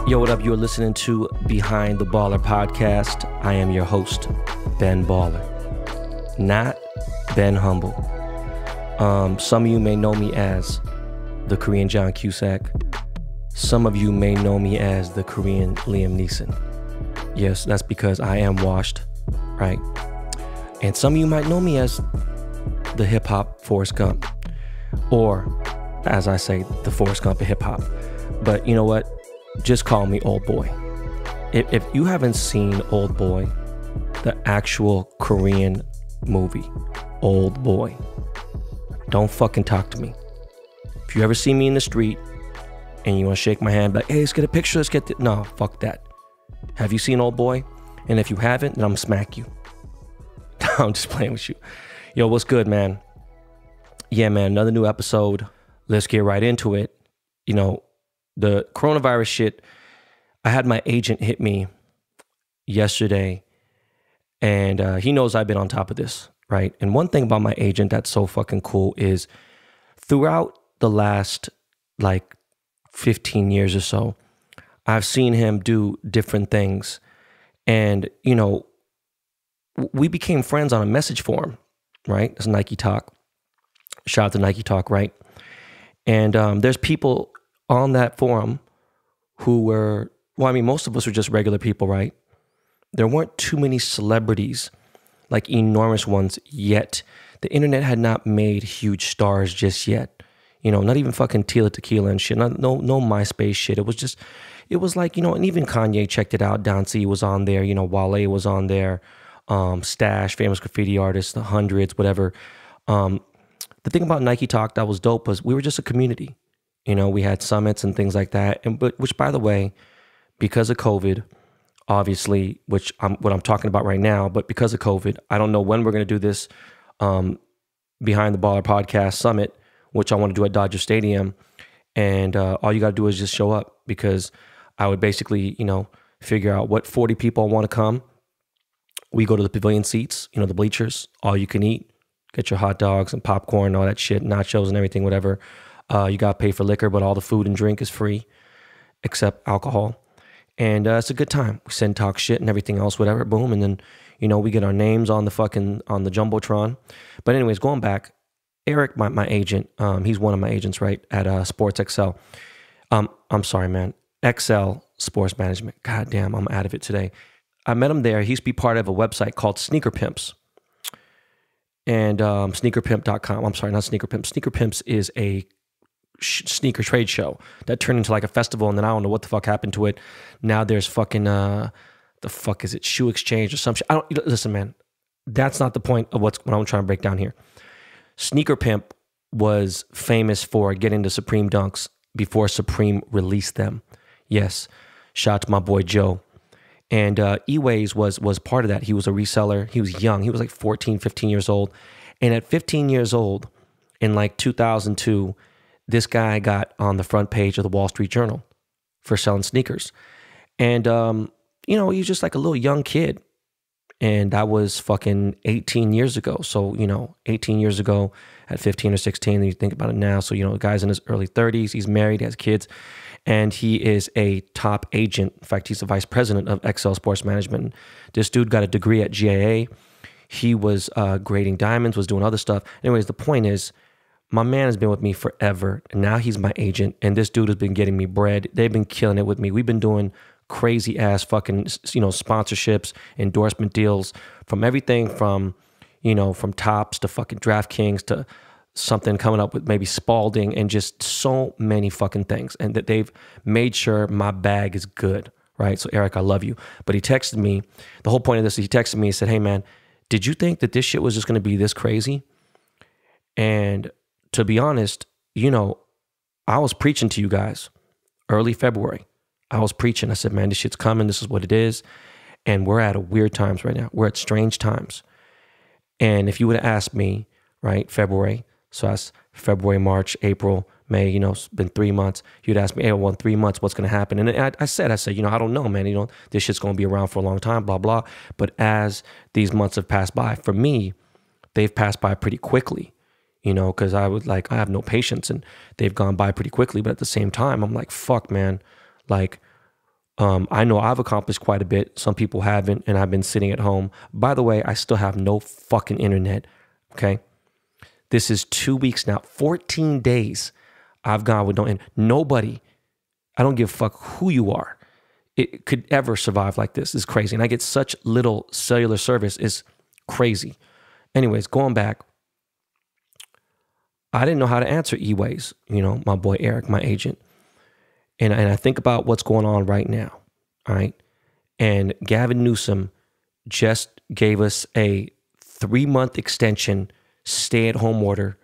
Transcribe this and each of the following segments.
Yo, what up? You're listening to Behind the Baller podcast. I am your host, Ben Baller, not Ben Humble. Some of you may know me as the Korean John Cusack. Some of you may know me as the Korean Liam Neeson. Yes, that's because I am washed, right? And some of you might know me as the hip-hop Forrest Gump, or as I say, the Forrest Gump of hip-hop. But you know what? Just call me Old Boy. If you haven't seen Old Boy, the actual Korean movie, Old Boy, don't fucking talk to me. If you ever see me in the street and you want to shake my hand, like, hey, let's get a picture, let's get no, fuck that. Have you seen Old Boy? And if you haven't, then I'm gonna smack you. I'm just playing with you. Yo, what's good, man? Yeah, man, another new episode. Let's get right into it. You know, the coronavirus shit, I had my agent hit me yesterday, and he knows I've been on top of this, right? And one thing about my agent that's so fucking cool is throughout the last, 15 years or so, I've seen him do different things. And, you know, we became friends on a message forum, right? It's Nike Talk. Shout out to Nike Talk, right? And there's people on that forum who were, well, I mean, most of us were just regular people, right? There weren't too many celebrities, like enormous ones yet. The internet had not made huge stars just yet. You know, not even fucking Tila Tequila and shit. No MySpace shit. It was like, you know, and even Kanye checked it out. Don C was on there. You know, Wale was on there. Stash, famous graffiti artist, the Hundreds, whatever. The thing about Nike Talk that was dope was we were just a community. You know, we had summits and things like that. Which, by the way, because of COVID, obviously, what I'm talking about right now, but because of COVID, I don't know when we're going to do this Behind the Baller podcast summit, which I want to do at Dodger Stadium. And all you got to do is just show up, because I would basically, you know, figure out what 40 people want to come. We go to the pavilion seats, you know, the bleachers, all you can eat. Get your hot dogs and popcorn, all that shit, nachos and everything, whatever. You got to pay for liquor, but all the food and drink is free, except alcohol. And it's a good time. We send talk shit and everything else, whatever, boom. And then, you know, we get our names on the Jumbotron. But anyways, going back, Eric, my agent, he's one of my agents, right, at Sports XL. I'm sorry, man. XL Sports Management. God damn, I'm out of it today. I met him there. He used to be part of a website called Sneaker Pimps. And sneakerpimp.com. I'm sorry, not Sneaker Pimps. Sneaker Pimps is a sneaker trade show that turned into like a festival, and then I don't know what the fuck happened to it. Now there's fucking the fuck is it, Shoe Exchange or some shit. Listen, man, that's not the point of what I'm trying to break down here. Sneaker Pimp was famous for getting the Supreme Dunks before Supreme released them. Yes, shout out to my boy Joe. And E-Ways was part of that. He was a reseller. He was young. He was like 14, 15 years old. And at 15 years old, in like 2002, this guy got on the front page of the Wall Street Journal for selling sneakers. And, you know, he was just like a little young kid. And that was fucking 18 years ago. So, you know, 18 years ago at 15 or 16, and you think about it now. So, you know, the guy's in his early 30s. He's married, he has kids. And he is a top agent. In fact, he's the vice president of XL Sports Management. This dude got a degree at GAA. He was grading diamonds, was doing other stuff. Anyways, the point is, my man has been with me forever, and now he's my agent, and this dude has been getting me bread. They've been killing it with me. We've been doing crazy ass fucking, you know, sponsorships, endorsement deals, from everything from, you know, from Topps to fucking DraftKings to something coming up with maybe Spalding, and just so many fucking things. And that they've made sure my bag is good, right? So Eric, I love you. But he texted me, the whole point of this, he texted me and said, hey man, did you think that this shit was just going to be this crazy? And to be honest, you know, I was preaching to you guys early February. I was preaching. I said, man, this shit's coming. This is what it is. And we're at a weird times right now. We're at strange times. And if you would have asked me, right, February, so that's February, March, April, May, you know, it's been 3 months. You'd ask me, hey, well, in 3 months, what's going to happen? And I said, you know, I don't know, man. You know, this shit's going to be around for a long time, blah, blah. But as these months have passed by, for me, they've passed by pretty quickly. You know, because I have no patience, and they've gone by pretty quickly. But at the same time, I'm like, fuck, man, like, I know I've accomplished quite a bit. Some people haven't, and I've been sitting at home. By the way, I still have no fucking internet, okay? This is 2 weeks now, 14 days I've gone with no internet. Nobody, I don't give a fuck who you are, it could ever survive like this. It's crazy. And I get such little cellular service. It's crazy. Anyways, going back, I didn't know how to answer E-Ways, my boy Eric, my agent. And I think about what's going on right now, all right? And Gavin Newsom just gave us a 3-month extension stay-at-home order.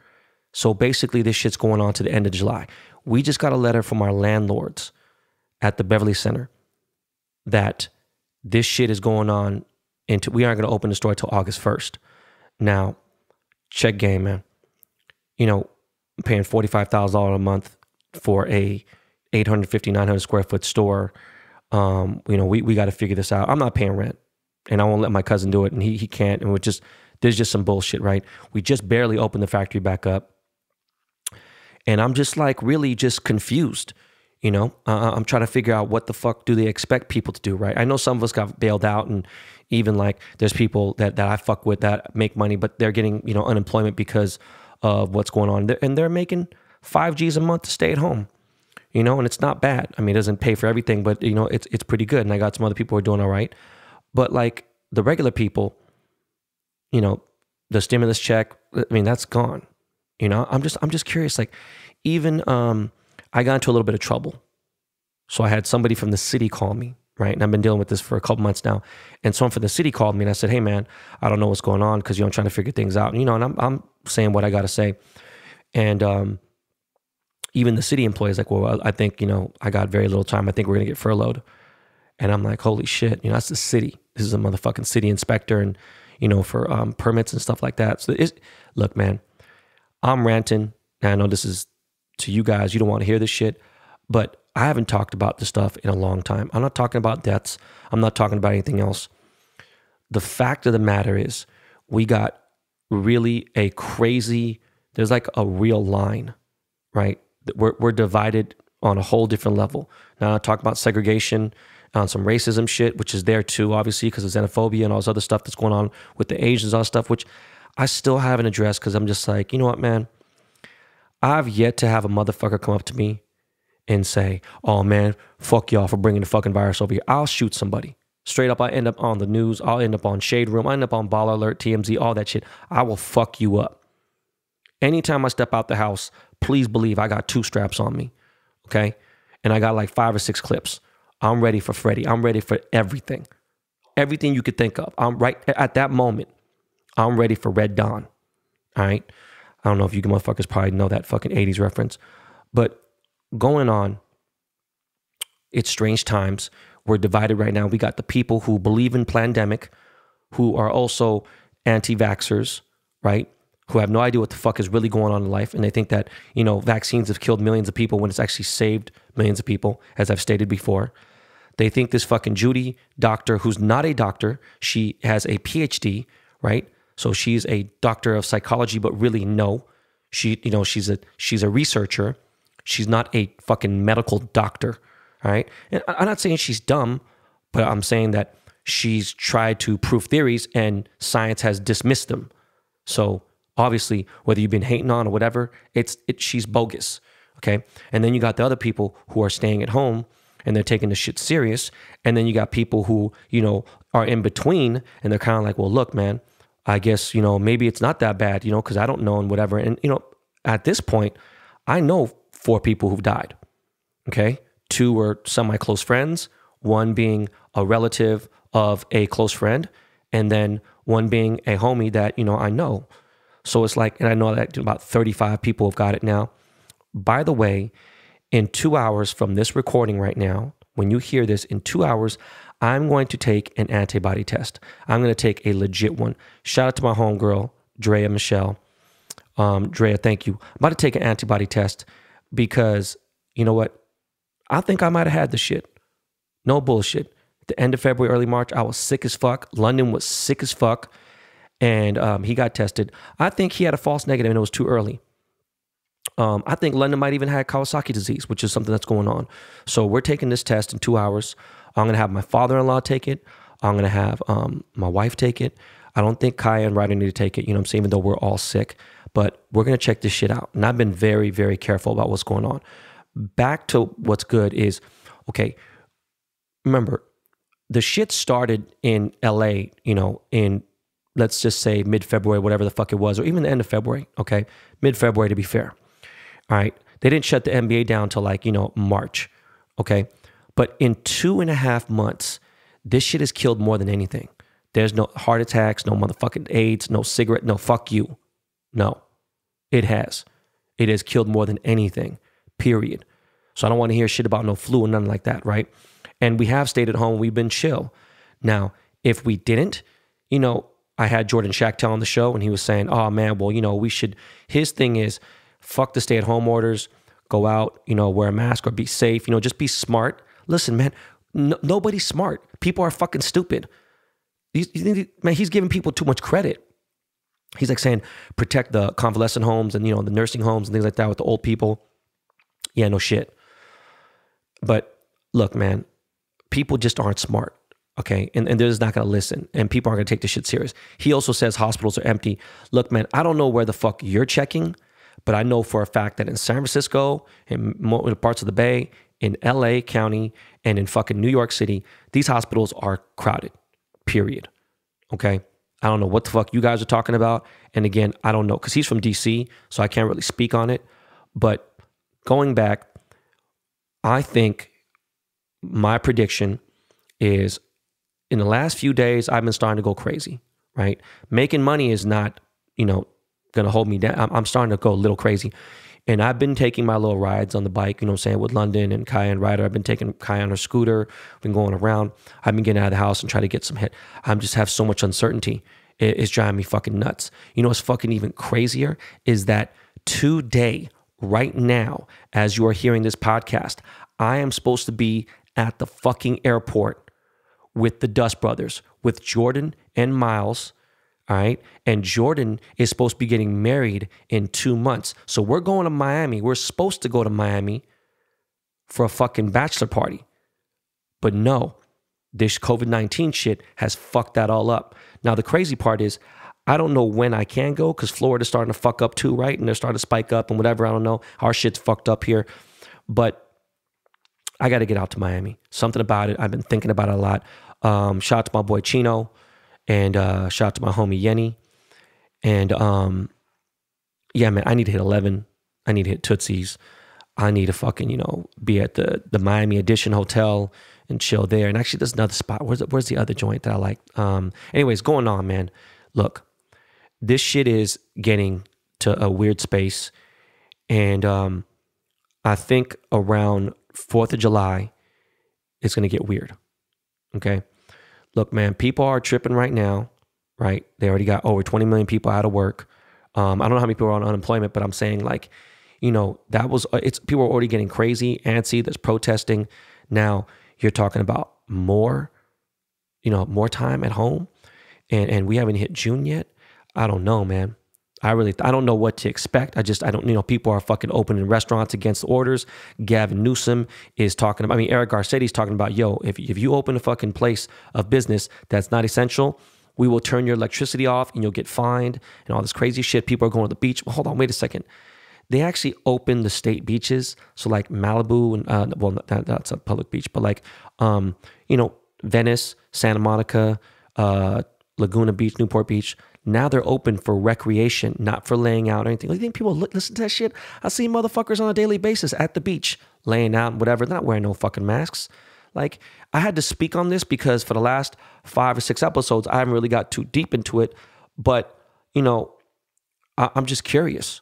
So basically this shit's going on to the end of July. We just got a letter from our landlords at the Beverly Center that this shit is going on we aren't going to open the store till August 1st. Now, check game, man. I'm paying $45,000 a month for a 850, 900 square foot store. We got to figure this out. I'm not paying rent, and I won't let my cousin do it, and he can't. And there's just some bullshit, right? We just barely opened the factory back up, and I'm just like really just confused. I'm trying to figure out what the fuck do they expect people to do, right? I know some of us got bailed out, and even like there's people that I fuck with that make money, but they're getting unemployment because of what's going on, and they're making $5,000 a month to stay at home. And it's not bad. I mean, it doesn't pay for everything, but it's pretty good. And I got some other people who are doing all right. But like the regular people, the stimulus check, I mean, that's gone. I'm just curious. Like, even I got into a little bit of trouble. So I had somebody from the city call me, right? And I've been dealing with this for a couple months now. And someone from the city called me, and I said, "Hey man, I don't know what's going on," because I'm trying to figure things out. And I'm saying what I got to say. And even the city employee is like, "Well, I think, I got very little time. I think we're going to get furloughed." And I'm like, holy shit, that's the city. This is a motherfucking city inspector and, for permits and stuff like that. So look, man, I'm ranting. And I know this is to you guys. You don't want to hear this shit, but I haven't talked about this stuff in a long time. I'm not talking about deaths. I'm not talking about anything else. The fact of the matter is we got really there's like a real line, right? We're divided on a whole different level. Now I talk about segregation, on some racism shit, which is there too, obviously, because of xenophobia and all this other stuff that's going on with the Asians, all that stuff, which I still haven't addressed because I'm just like, you know what, man? I've yet to have a motherfucker come up to me and say, "Oh man, fuck y'all for bringing the fucking virus over here." I'll shoot somebody. Straight up, I end up on the news. I'll end up on Shade Room. I end up on Baller Alert, TMZ, all that shit. I will fuck you up. Anytime I step out the house, please believe I got 2 straps on me, okay? And I got like 5 or 6 clips. I'm ready for Freddy. I'm ready for everything. Everything you could think of. I'm right at that moment. I'm ready for Red Dawn, all right? I don't know if you motherfuckers probably know that fucking 80s reference. But going on, it's strange times. We're divided right now. We got the people who believe in pandemic, who are also anti-vaxxers, right? Who have no idea what the fuck is really going on in life. And they think that, vaccines have killed millions of people when it's actually saved millions of people, as I've stated before. They think this fucking Judy doctor, who's not a doctor, she has a PhD, right? So she's a doctor of psychology, but really no. She's a researcher. She's not a fucking medical doctor, all right? And I'm not saying she's dumb, but I'm saying that she's tried to prove theories and science has dismissed them. So obviously, whether you've been hating on or whatever, she's bogus, okay? And then you got the other people who are staying at home and they're taking the shit serious. And then you got people who, are in between and they're kind of like, well, look, man, I guess, maybe it's not that bad, because I don't know and whatever. And, at this point, I know 4 people who've died, okay? 2 were semi-close friends, 1 being a relative of a close friend, and then 1 being a homie that, I know. So it's like, and I know that about 35 people have got it now. By the way, in 2 hours from this recording right now, when you hear this, in 2 hours, I'm going to take an antibody test. I'm going to take a legit one. Shout out to my homegirl, Drea Michelle. Drea, thank you. I'm about to take an antibody test because, you know what? I think I might have had the shit. No bullshit. At the end of February, early March, I was sick as fuck. London was sick as fuck. And he got tested. I think he had a false negative and it was too early. I think London might even have Kawasaki disease, which is something that's going on. So we're taking this test in 2 hours. I'm going to have my father-in-law take it. I'm going to have my wife take it. I don't think Kaya and Ryder need to take it, you know what I'm saying, even though we're all sick. But we're going to check this shit out. And I've been very, very careful about what's going on. Back to what's good is, okay, remember, the shit started in LA, you know, in, let's just say mid-February, whatever the fuck it was, or even the end of February, okay? Mid-February to be fair. All right. They didn't shut the NBA down till like, you know, March, okay? But in 2.5 months, this shit has killed more than anything. There's no heart attacks, no motherfucking AIDS, no cigarette, no fuck you. No, it has. It has killed more than anything, period. So I don't want to hear shit about no flu or nothing like that, right? And we have stayed at home. We've been chill. Now, if we didn't, you know, I had Jordan Schachtel on the show and he was saying, oh man, well, you know, we should, his thing is fuck the stay-at-home orders, go out, you know, wear a mask or be safe, you know, just be smart. Listen, man, nobody's smart. People are fucking stupid. Man, he's giving people too much credit. He's like saying, protect the convalescent homes and, you know, the nursing homes and things like that with the old people. Yeah, no shit. But look, man, people just aren't smart, okay? And they're just not going to listen. And people aren't going to take this shit serious. He also says hospitals are empty. Look, man, I don't know where the fuck you're checking, but I know for a fact that in San Francisco, in parts of the Bay, in LA County, and in fucking New York City, these hospitals are crowded, period, okay? I don't know what the fuck you guys are talking about. And again, I don't know, because he's from DC, so I can't really speak on it. But going back, I think my prediction is in the last few days, I've been starting to go crazy, right? Making money is not, you know, going to hold me down. I'm starting to go a little crazy. And I've been taking my little rides on the bike, you know what I'm saying, with London and Kaya and Ryder. I've been taking Kaya on her scooter, been going around. I've been getting out of the house and trying to get some hit. I just have so much uncertainty. It's driving me fucking nuts. You know what's fucking even crazier is that today, right now, as you are hearing this podcast, I am supposed to be at the fucking airport with the Dust Brothers, with Jordan and Miles, all right? And Jordan is supposed to be getting married in 2 months. So we're going to Miami. We're supposed to go to Miami for a fucking bachelor party. But no, this COVID-19 shit has fucked that all up. Now, the crazy part is, I don't know when I can go because Florida's starting to fuck up too, right? And they're starting to spike up and whatever. I don't know. Our shit's fucked up here. But I got to get out to Miami. Something about it. I've been thinking about it a lot. Shout out to my boy Chino and shout out to my homie Yenny. And yeah, man, I need to hit 11. I need to hit Tootsie's. I need to fucking, you know, be at the Miami Edition Hotel and chill there. And actually, there's another spot. Where's the other joint that I like? Anyways, going on, man. Look, this shit is getting to a weird space. And I think around 4th of July, it's going to get weird. Okay? Look, man, people are tripping right now, right? They already got over 20 million people out of work. I don't know how many people are on unemployment, but I'm saying like, you know, that was, people are already getting crazy, antsy, there's protesting. Now you're talking about more, you know, more time at home and we haven't hit June yet. I don't know, man. I don't know what to expect. I don't, you know, people are fucking opening restaurants against orders. Gavin Newsom is talking about, Eric Garcetti's talking about, yo, if you open a fucking place of business that's not essential, we will turn your electricity off and you'll get fined and all this crazy shit. People are going to the beach. Well, hold on, wait a second. They actually opened the state beaches. So like Malibu and, well, that's a public beach, but like, you know, Venice, Santa Monica, Laguna Beach, Newport Beach. Now they're open for recreation, not for laying out or anything. Like, you think people listen to that shit? I see motherfuckers on a daily basis at the beach, laying out and whatever. They're not wearing no fucking masks. Like, I had to speak on this because for the last 5 or 6 episodes, I haven't really got too deep into it. But, you know, I'm just curious,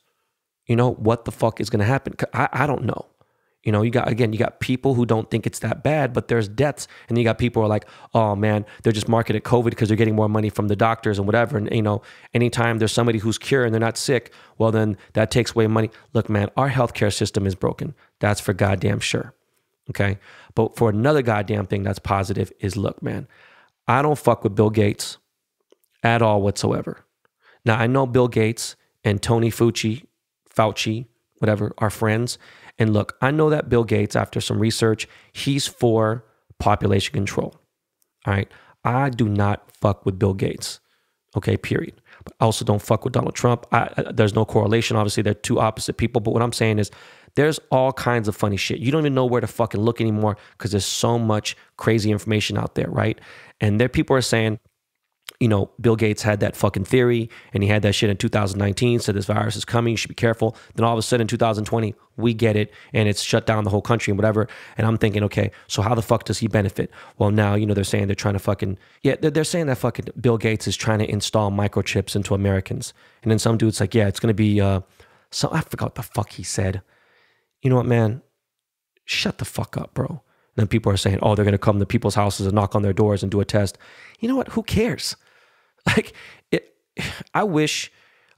you know, what the fuck is going to happen? I don't know. You know, you got people who don't think it's that bad, but there's deaths. And you got people who are like, oh man, they're just marketed COVID because they're getting more money from the doctors and whatever. And, you know, anytime there's somebody who's cured and they're not sick, well, then that takes away money. Look, man, our healthcare system is broken. That's for goddamn sure. Okay. But for another goddamn thing that's positive is, look, man, I don't fuck with Bill Gates at all whatsoever. Now, I know Bill Gates and Tony Fauci, whatever, are friends. And look, I know that Bill Gates, after some research, he's for population control. All right. I do not fuck with Bill Gates. Okay, period. But I also don't fuck with Donald Trump. There's no correlation. Obviously, they're two opposite people. But what I'm saying is there's all kinds of funny shit. You don't even know where to fucking look anymore because there's so much crazy information out there, right? And there people are saying, you know, Bill Gates had that fucking theory and he had that shit in 2019, said this virus is coming, you should be careful. Then all of a sudden in 2020, we get it and it's shut down the whole country and whatever. And I'm thinking, okay, so how the fuck does he benefit? Well, now, you know, they're saying they're trying to fucking, they're saying that fucking Bill Gates is trying to install microchips into Americans. And then some dude's like, yeah, it's going to be, I forgot what the fuck he said. You know what, man? Shut the fuck up, bro. And then people are saying, oh, they're going to come to people's houses and knock on their doors and do a test. You know what? Who cares? Like, I wish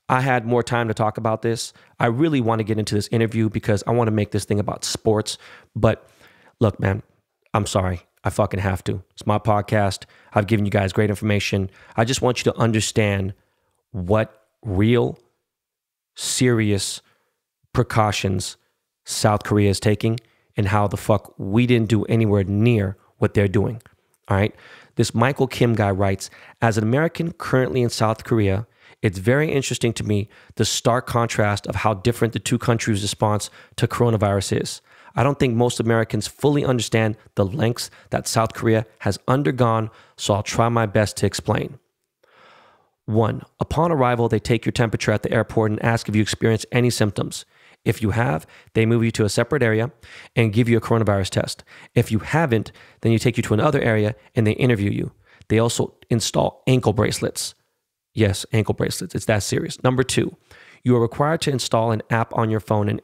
I had more time to talk about this. I really want to get into this interview because I want to make this thing about sports. But look, man, I'm sorry. I fucking have to. It's my podcast. I've given you guys great information. I just want you to understand what real, serious precautions South Korea is taking and how the fuck we didn't do anywhere near what they're doing. All right. This Michael Kim guy writes, as an American currently in South Korea, it's very interesting to me the stark contrast of how different the two countries' response to coronavirus is. I don't think most Americans fully understand the lengths that South Korea has undergone, so I'll try my best to explain. 1. Upon arrival, they take your temperature at the airport and ask if you experience any symptoms. If you have, they move you to a separate area and give you a coronavirus test. If you haven't, then you take you to another area and they interview you. They also install ankle bracelets. Yes, ankle bracelets. It's that serious. Number 2, you are required to install an app on your phone and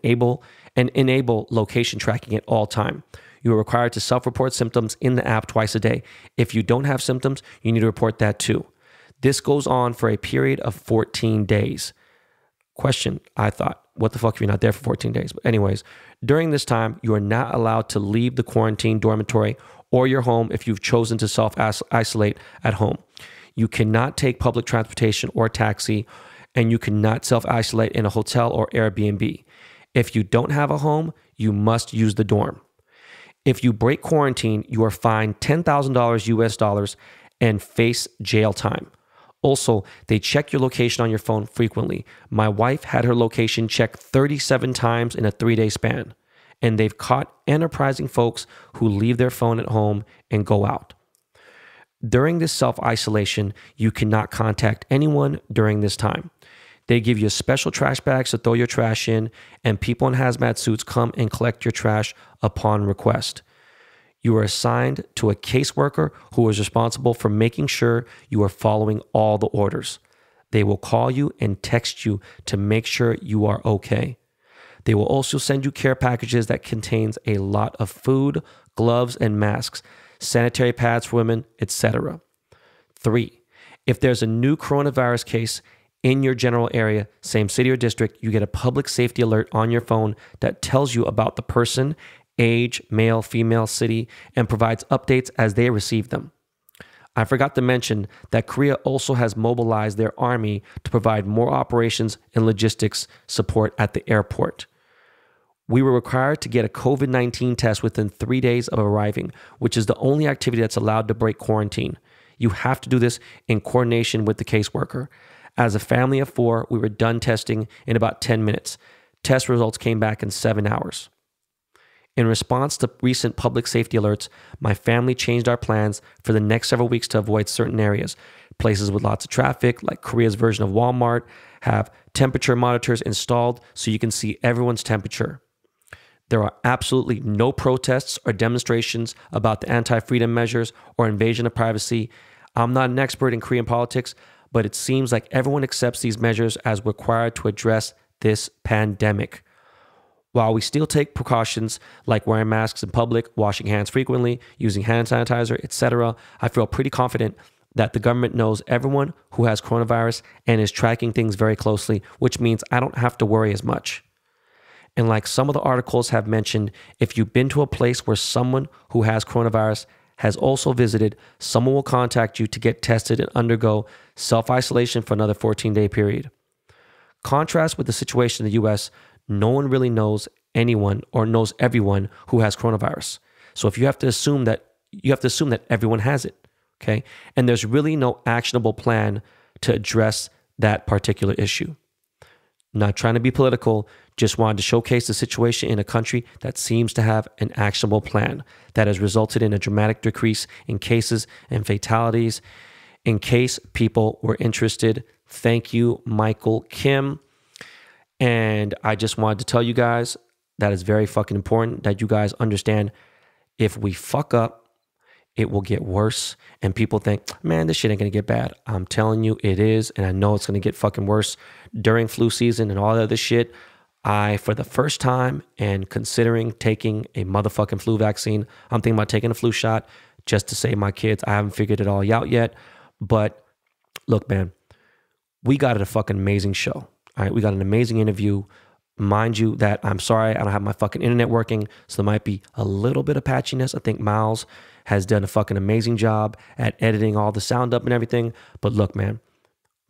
enable location tracking at all time. You are required to self-report symptoms in the app twice a day. If you don't have symptoms, you need to report that too. This goes on for a period of 14 days. Question, I thought, what the fuck if you're not there for 14 days? But anyways, during this time, you are not allowed to leave the quarantine dormitory or your home if you've chosen to self-isolate at home. You cannot take public transportation or taxi, and you cannot self-isolate in a hotel or Airbnb. If you don't have a home, you must use the dorm. If you break quarantine, you are fined $10,000 US dollars and face jail time. Also, they check your location on your phone frequently. My wife had her location checked 37 times in a 3-day span, and they've caught enterprising folks who leave their phone at home and go out. During this self-isolation, you cannot contact anyone during this time. They give you special trash bags to throw your trash in, and people in hazmat suits come and collect your trash upon request. You are assigned to a caseworker who is responsible for making sure you are following all the orders. They will call you and text you to make sure you are okay. They will also send you care packages that contains a lot of food, gloves, and masks, sanitary pads for women, etc. 3. If there's a new coronavirus case in your general area, same city or district, you get a public safety alert on your phone that tells you about the person, age, male, female, city, and provides updates as they receive them. I forgot to mention that Korea also has mobilized their army to provide more operations and logistics support at the airport. We were required to get a COVID-19 test within 3 days of arriving, which is the only activity that's allowed to break quarantine. You have to do this in coordination with the caseworker. As a family of 4, we were done testing in about 10 minutes. Test results came back in 7 hours. In response to recent public safety alerts, my family changed our plans for the next several weeks to avoid certain areas. Places with lots of traffic, like Korea's version of Walmart, have temperature monitors installed so you can see everyone's temperature. There are absolutely no protests or demonstrations about the anti-freedom measures or invasion of privacy. I'm not an expert in Korean politics, but it seems like everyone accepts these measures as required to address this pandemic. While we still take precautions like wearing masks in public, washing hands frequently, using hand sanitizer, etc., I feel pretty confident that the government knows everyone who has coronavirus and is tracking things very closely, which means I don't have to worry as much. And like some of the articles have mentioned, if you've been to a place where someone who has coronavirus has also visited, someone will contact you to get tested and undergo self-isolation for another 14-day period. Contrast with the situation in the US, no one really knows anyone or knows everyone who has coronavirus. So if you have to assume that you have to assume that everyone has it, okay? And there's really no actionable plan to address that particular issue. Not trying to be political, just wanted to showcase the situation in a country that seems to have an actionable plan that has resulted in a dramatic decrease in cases and fatalities. In case people were interested, thank you, Michael Kim. And I just wanted to tell you guys that is very fucking important that you guys understand if we fuck up, it will get worse. And people think, man, this shit ain't gonna get bad. I'm telling you, it is. And I know it's gonna get fucking worse during flu season and all that other shit. I, for the first time, and considering taking a motherfucking flu vaccine, I'm thinking about taking a flu shot just to save my kids. I haven't figured it all out yet. But look, man, we got a fucking amazing show. All right, we got an amazing interview. Mind you that I'm sorry, I don't have my fucking internet working, so there might be a little bit of patchiness. I think Miles has done a fucking amazing job at editing all the sound up and everything. But look, man,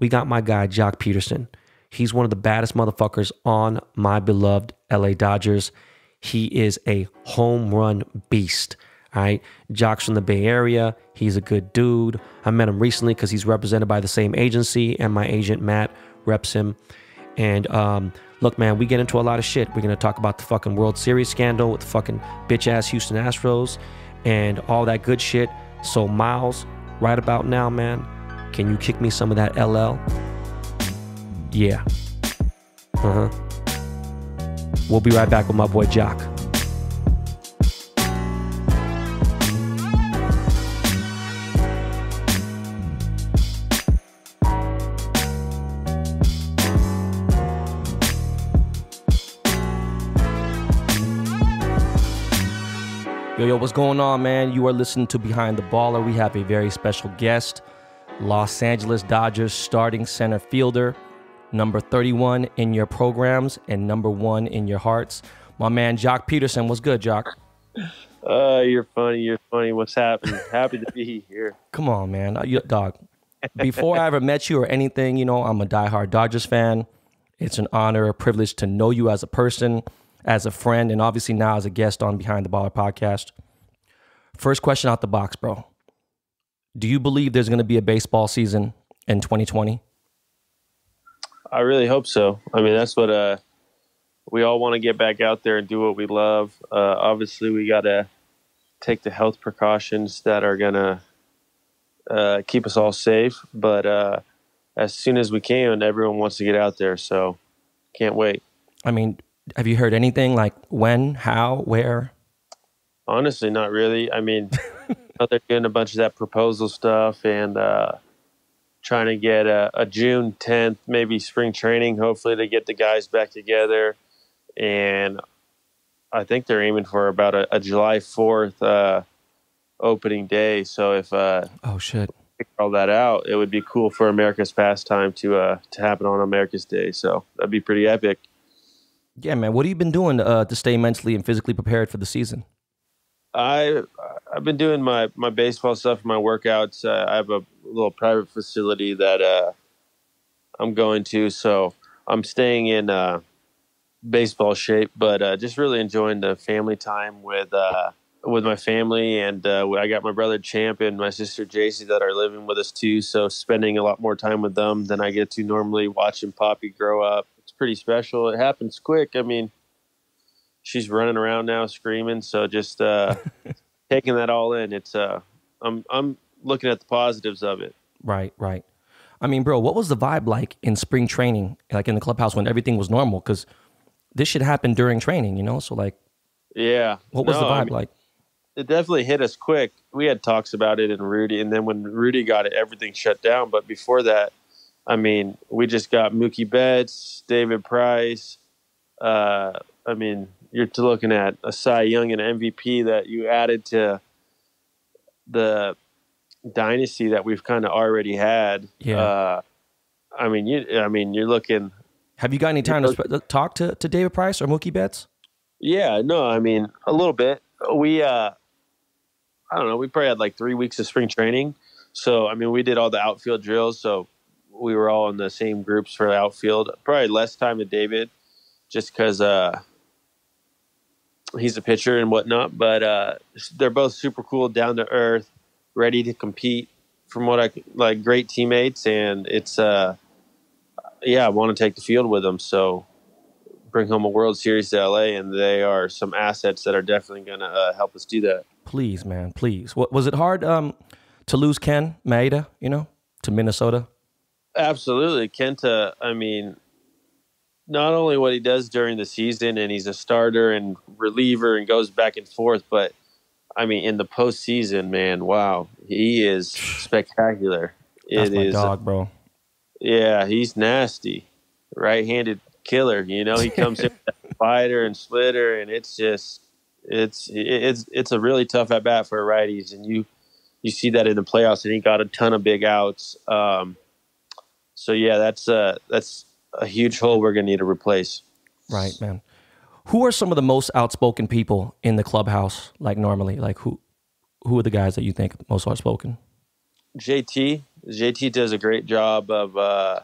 we got my guy, Jacques Peterson. He's one of the baddest motherfuckers on my beloved LA Dodgers. He is a home run beast. All right. Jacques from the Bay Area. He's a good dude. I met him recently because he's represented by the same agency, and my agent, Matt, reps him. And look, man, we get into a lot of shit. We're going to talk about the fucking World Series scandal with the fucking bitch-ass Houston Astros and all that good shit. So, Miles, right about now, man, can you kick me some of that LL? Yeah. We'll be right back with my boy, Jacques. Yo, what's going on, man? You are listening to Behind the Baller. We have a very special guest, Los Angeles Dodgers starting center fielder, number 31 in your programs and number 1 in your hearts. My man, Jacques Peterson. What's good, Jacques? You're funny. What's happening? Happy to be here. Come on, man. Dog, before I ever met you or anything, you know, I'm a diehard Dodgers fan. It's an honor, a privilege to know you as a person, as a friend, and obviously now as a guest on Behind the Baller podcast. First question out the box, bro. Do you believe there's going to be a baseball season in 2020? I really hope so. I mean, that's what we all want to get back out there and do what we love. Obviously, we got to take the health precautions that are going to keep us all safe. But as soon as we can, everyone wants to get out there. So can't wait. I mean, have you heard anything like when, how, where? Honestly, not really. I mean, they're doing a bunch of that proposal stuff and trying to get a June 10th, maybe spring training, hopefully to get the guys back together. And I think they're aiming for about a July 4th opening day. So if oh shit, figure all that out, it would be cool for America's pastime to happen on America's Day. So that'd be pretty epic. Yeah, man. What have you been doing to stay mentally and physically prepared for the season? I've been doing my baseball stuff, my workouts. I have a little private facility that I'm going to, so I'm staying in baseball shape, but just really enjoying the family time with my family. And I got my brother Champ and my sister JC that are living with us too, so spending a lot more time with them than I get to normally, watching Poppy grow up. It's pretty special. It happens quick. I mean, she's running around now screaming, so just taking that all in. It's I'm looking at the positives of it. Right. I mean, bro, what was the vibe like in spring training, like in the clubhouse when everything was normal? Because this shit happened during training, you know? So, like, yeah. What was the vibe like? It definitely hit us quick. We had talks about it in Rudy, and then when Rudy got it, everything shut down. But before that, I mean, we just got Mookie Betts, David Price. I mean, you're looking at a Cy Young and MVP that you added to the dynasty that we've kind of already had. Yeah. I mean, you're looking. Have you got any time to talk to David Price or Mookie Betts? Yeah, no, I mean, a little bit. We, I don't know, we probably had like 3 weeks of spring training. So, I mean, we did all the outfield drills. So we were all in the same groups for the outfield. Probably less time with David just because, he's a pitcher and whatnot, but they're both super cool, down to earth, ready to compete. From what I like, great teammates, and it's yeah, I want to take the field with them. So bring home a World Series to LA, and they are some assets that are definitely going to help us do that. Please, man, please. What was it hard to lose Ken Maeda, to Minnesota? Absolutely, Kenta. I mean, not only what he does during the season, and he's a starter and reliever and goes back and forth, but I mean, in the postseason, man, wow, he is spectacular. That's my dog, bro. Yeah, he's nasty, right-handed killer. He comes in with that fighter and splitter, and it's just it's a really tough at bat for righties, and you see that in the playoffs, and he got a ton of big outs. So yeah, that's a huge hole we're going to need to replace. Right, man. Who are some of the most outspoken people in the clubhouse? Like normally, like who are the guys that you think are most outspoken? JT does a great job of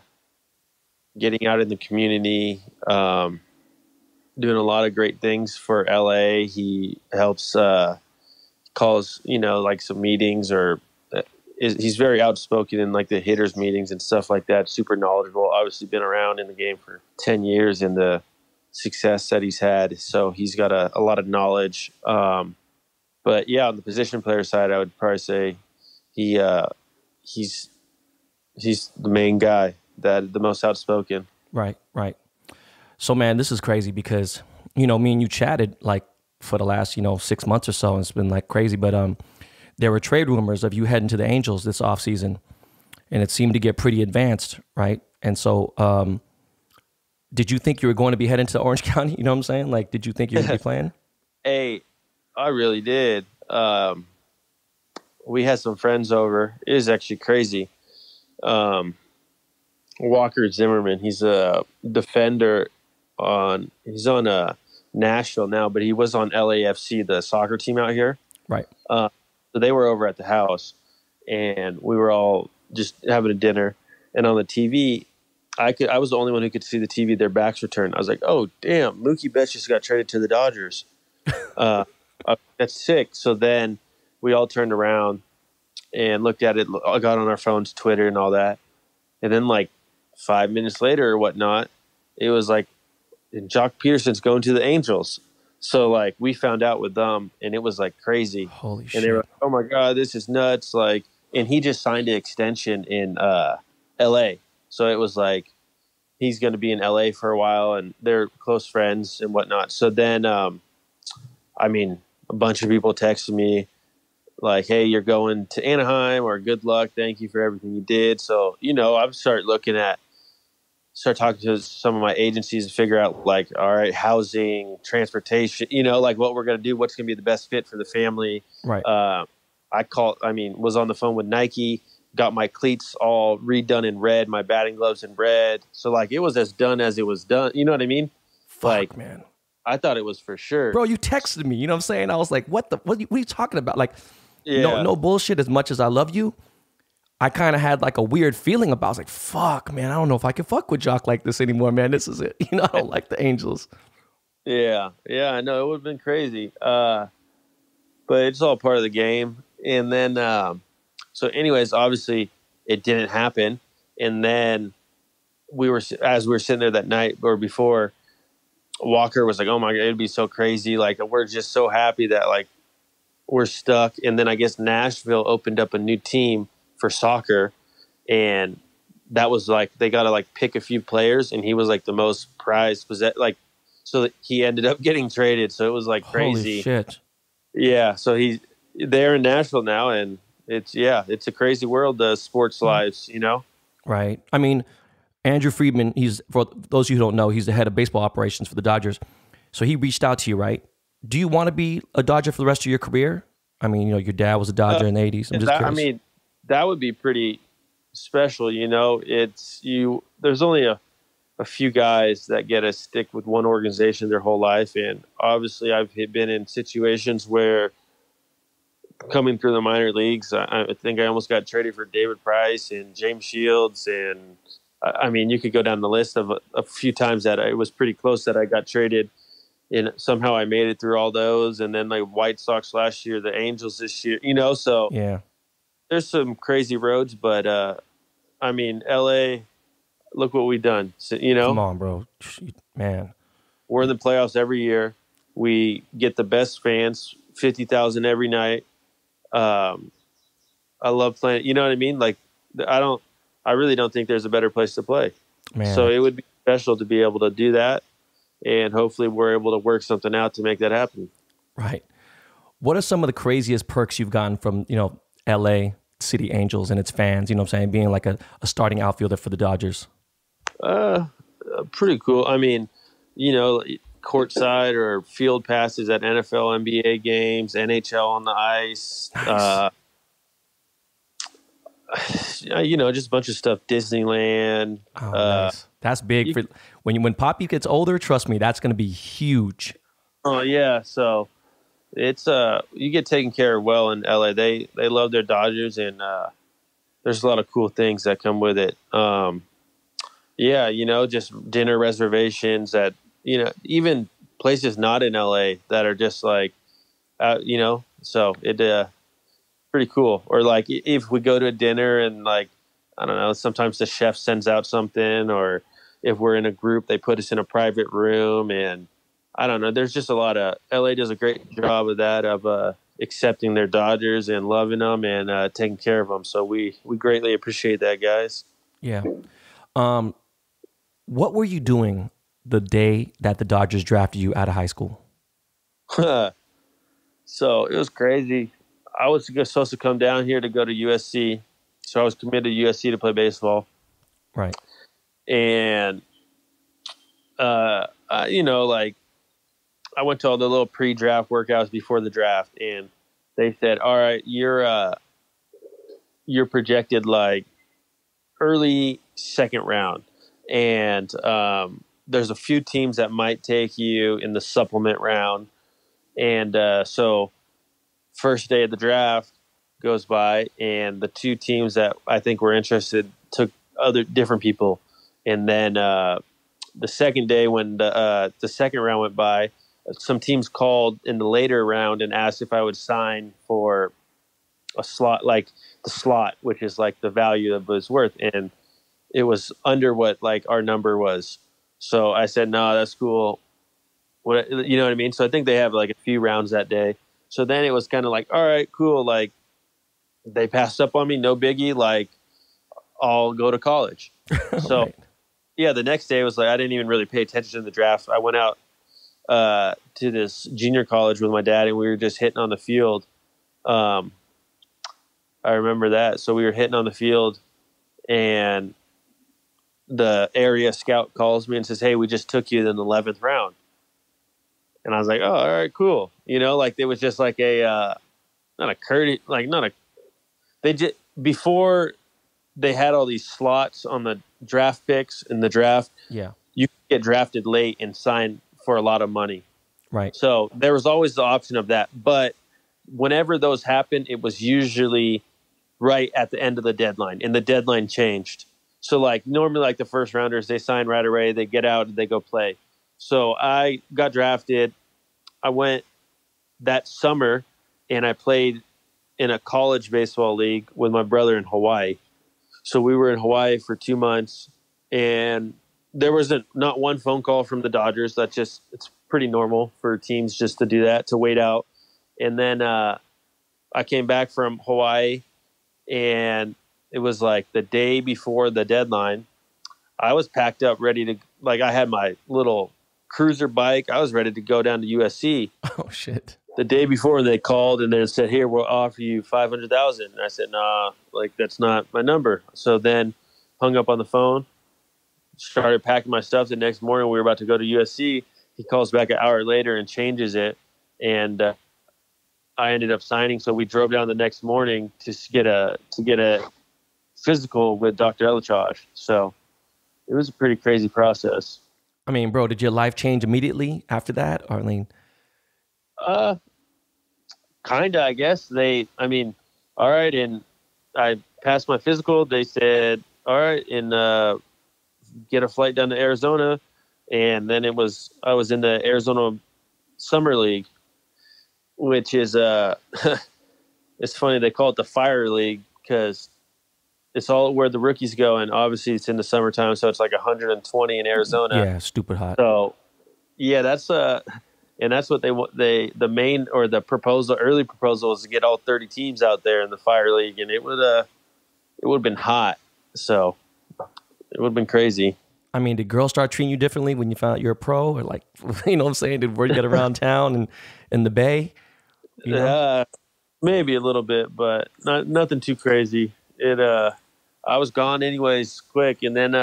getting out in the community, doing a lot of great things for LA. He helps calls, like some meetings, or he's very outspoken in like the hitters meetings and stuff like that. Super knowledgeable. Obviously been around in the game for 10 years and the success that he's had. So he's got a lot of knowledge. But yeah, on the position player side, I would probably say he's the main guy, that the most outspoken. Right. So man, this is crazy because, me and you chatted like for the last, 6 months or so, and it's been like crazy. But there were trade rumors of you heading to the Angels this offseason, and it seemed to get pretty advanced, right? And so did you think you were going to be heading to Orange County? You know what I'm saying? Like, did you think you would be playing? Hey, I really did. We had some friends over. It was actually crazy. Walker Zimmerman, he's a defender he's on Nashville now, but he was on LAFC, the soccer team out here. Right. So they were over at the house, and we were all just having a dinner. And on the TV, I was the only one who could see the TV. Their backs were turned. I was like, "Oh, damn! Mookie Betts just got traded to the Dodgers. That's sick." So then we all turned around and looked at it. I got on our phones, Twitter, and all that. And then, like 5 minutes later or whatnot, it was like Jacques Peterson's going to the Angels. So like we found out with them, and it was like crazy. Holy shit! And they were like, "Oh my god, this is nuts!" Like, and he just signed an extension in L.A. So it was like he's going to be in L.A. for a while, and they're close friends and whatnot. So then, I mean, a bunch of people texted me like, "Hey, you're going to Anaheim," or "Good luck, thank you for everything you did." So I start talking to some of my agencies to figure out like, all right, housing, transportation, like what we're going to do, what's going to be the best fit for the family. Right. Was on the phone with Nike, got my cleats all redone in red, my batting gloves in red. So like it was as done as it was done. You know what I mean? Fuck, man. I thought it was for sure. Bro, you texted me, you know what I'm saying? I was like, what are you talking about? Like, yeah. No bullshit. As much as I love you, I kind of had like a weird feeling about it. I was like, fuck, man, I don't know if I can fuck with Jock like this anymore, man. This is it. I don't like the Angels. Yeah, I know. It would have been crazy. But it's all part of the game. And then, so anyways, obviously it didn't happen. And then as we were sitting there that night or before, Walker was like, "Oh my God, it'd be so crazy. Like, we're just so happy that like we're stuck." And then I guess Nashville opened up a new team for soccer, and that was like they got to like pick a few players, and he was like the most prized so he ended up getting traded. So it was like crazy. Holy shit. Yeah, so he's there in Nashville now, and it's a crazy world, the sports lives, Right. I mean, Andrew Friedman, for those of you who don't know, he's the head of baseball operations for the Dodgers. So he reached out to you, right? Do you want to be a Dodger for the rest of your career? I mean, your dad was a Dodger in the 80s. I'm just curious. I mean, that would be pretty special, There's only a few guys that get to stick with one organization their whole life. And obviously I've been in situations where coming through the minor leagues, I think I almost got traded for David Price and James Shields. And I mean, you could go down the list of a few times that it was pretty close that I got traded. and somehow I made it through all those. And then like White Sox last year, the Angels this year, so Yeah. there's some crazy roads, but I mean, LA, look what we've done. So, Come on, bro. Man. we're in the playoffs every year. We get the best fans, 50,000 every night. I love playing. You know what I mean? Like, I really don't think there's a better place to play. Man. So it would be special to be able to do that. And hopefully we're able to work something out to make that happen. Right. What are some of the craziest perks you've gotten from, LA City Angels and its fans, you know what I'm saying, being like a starting outfielder for the Dodgers? Pretty cool. I mean, courtside or field passes at NFL, NBA games, NHL on the ice. Nice. Just a bunch of stuff. Disneyland. Oh, nice. That's big. When Poppy gets older, trust me, that's going to be huge. Oh, yeah. So it's you get taken care of well in LA. They love their Dodgers, and there's a lot of cool things that come with it. Just dinner reservations at even places not in LA that are just like so it pretty cool. Or like if we go to a dinner and like I don't know, sometimes the chef sends out something, or if we're in a group they put us in a private room, and I don't know, there's just a lot of LA does a great job of that, of accepting their Dodgers and loving them and taking care of them. So we greatly appreciate that, guys. Yeah. What were you doing the day that the Dodgers drafted you out of high school? So it was crazy. I was supposed to come down here to go to USC. So I was committed to USC to play baseball. Right. And, I went to all the little pre-draft workouts before the draft, and they said, all right, you're projected like early second round. And there's a few teams that might take you in the supplement round. And so first day of the draft goes by, and the two teams that I think were interested took different people. And then the second day, when the second round went by, some teams called in the later round and asked if I would sign for a slot, like the slot, which is like the value of what it's worth. And it was under what like our number was. So I said, no, that's cool. What, you know what I mean? So I think they have like a few rounds that day. So then it was kind of like, all right, cool. Like they passed up on me. No biggie. Like I'll go to college. So Right. yeah, the next day was like, I didn't even really pay attention to the draft. I went out to this junior college with my dad, and we were just hitting on the field. I remember that. So we were hitting on the field, and the area scout calls me and says, hey, we just took you in the 11th round. And I was like, oh, all right, cool. Like it was just like before they had all these slots on the draft picks in the draft. Yeah. You could get drafted late and sign for a lot of money. Right. So there was always the option of that. But whenever those happened, it was usually right at the end of the deadline, and the deadline changed. So like normally like the first rounders, they sign right away, they get out and they go play. So I got drafted. I went that summer and I played in a college baseball league with my brother in Hawaii. So we were in Hawaii for 2 months, and there wasn't not one phone call from the Dodgers. It's pretty normal for teams just to do that, to wait out. And then I came back from Hawaii, and it was like the day before the deadline. I was packed up, ready to, like I had my little cruiser bike. I was ready to go down to USC. Oh, shit. The day before they called and they said, here, we'll offer you $500,000. And I said, nah, like that's not my number. So then hung up on the phone, started packing my stuff. The next morning we were about to go to USC. He calls back an hour later and changes it. And I ended up signing. So we drove down the next morning to get a physical with Dr. Elichaj. So it was a pretty crazy process. I mean, bro, did your life change immediately after that, Arlene? Kinda, I guess. All right, and I passed my physical. They said, all right, and get a flight down to Arizona. And then I was in the Arizona summer league, which is it's funny they call it the fire league because it's all where the rookies go, and obviously it's in the summertime, so it's like 120 in Arizona. Yeah, stupid hot. So yeah, that's and that's what the main or the early proposal is to get all 30 teams out there in the fire league, and it would have been hot, so it would have been crazy. I mean, did girls start treating you differently when you found out you're a pro, or like, you know what I'm saying? Did word get around town and in the Bay? You know? Maybe a little bit, but nothing too crazy. I was gone anyways, quick, and then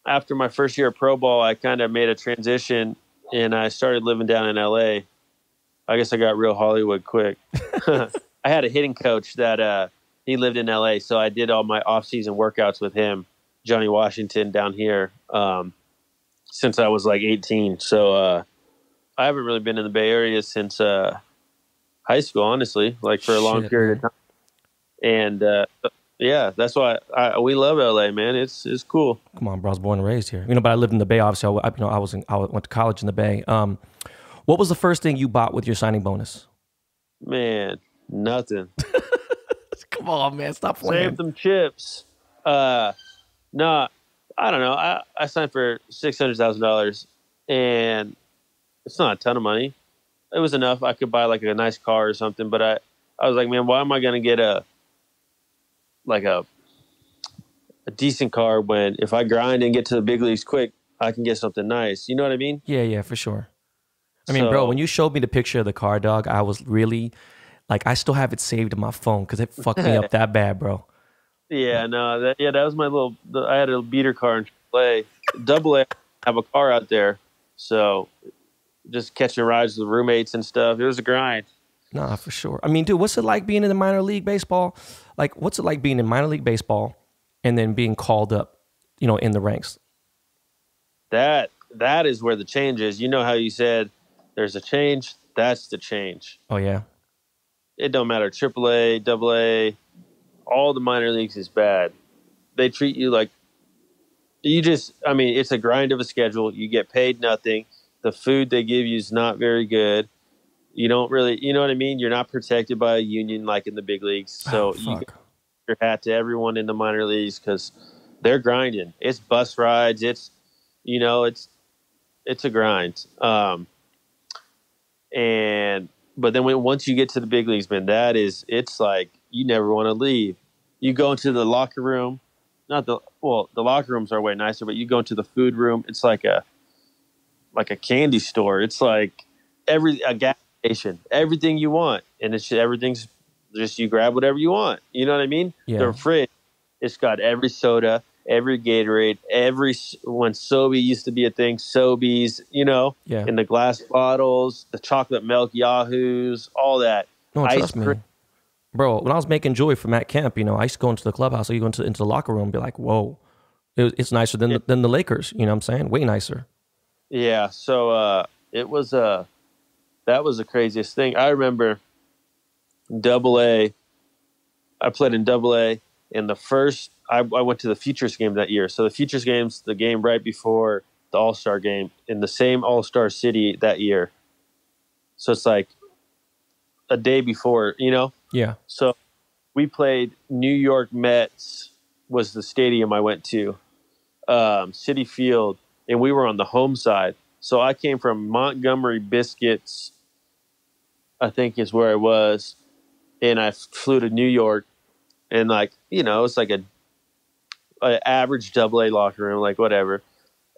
after my first year of pro ball, I kind of made a transition, and I started living down in LA. I guess I got real Hollywood quick. I had a hitting coach that he lived in LA, so I did all my off-season workouts with him, Johnny Washington, down here since I was like 18. So I haven't really been in the Bay Area since high school, honestly, like for a long period of time. And yeah, that's why we love LA, man. It's cool. Come on, bro. I was born and raised here. But I lived in the Bay. Obviously, I went to college in the Bay. What was the first thing you bought with your signing bonus? Man, nothing. Come on, man. Stop playing. Save them chips. No, I don't know. I signed for $600,000, and it's not a ton of money. It was enough. I could buy like a nice car or something, but I was like, man, why am I going to get a decent car when if I grind and get to the big leagues quick, I can get something nice. You know what I mean? Yeah, for sure. I mean, bro, when you showed me the picture of the car, dog, I was really like, I still have it saved in my phone because it fucked me up that bad, bro. Yeah, no, that was my I had a beater car in AAA. AA, I have a car out there, so just catching rides with roommates and stuff. It was a grind. Nah, for sure. I mean, dude, what's it like being in the minor league baseball? Like, what's it like being in minor league baseball and then being called up, in the ranks? That is where the change is. You know how you said there's a change? That's the change. Oh, yeah? It don't matter. AAA, AA, all the minor leagues is bad. They treat you like it's a grind of a schedule. You get paid nothing. The food they give you is not very good. You don't really, you know what I mean? You're not protected by a union like in the big leagues. So you give your hat to everyone in the minor leagues because they're grinding. It's bus rides. It's a grind. But then once you get to the big leagues, man, it's like you never want to leave. You go into the locker room, the locker rooms are way nicer, but you go into the food room, it's like a candy store. It's like a gas station, everything you want, and everything's just you grab whatever you want. You know what I mean? Yeah. The fridge, it's got every soda, every Gatorade, when Sobe used to be a thing, Sobeys, in the glass bottles, the chocolate milk Yahoos, all that. No, trust me. Bro, when I was making jewelry for Matt Kemp, I used to go into the clubhouse, or you go into the locker room and be like, whoa, it's nicer than the Lakers, you know what I'm saying? Way nicer. Yeah, so it was that was the craziest thing. I remember AA, I played in AA, and I went to the Futures game that year. So the Futures game's the game right before the All-Star game in the same All-Star city that year. So it's like a day before, Yeah. So we played New York Mets was the stadium I went to, Citi Field, and we were on the home side. So I came from Montgomery Biscuits, I think is where I was, and I flew to New York, and it's like an average AA locker room, like whatever.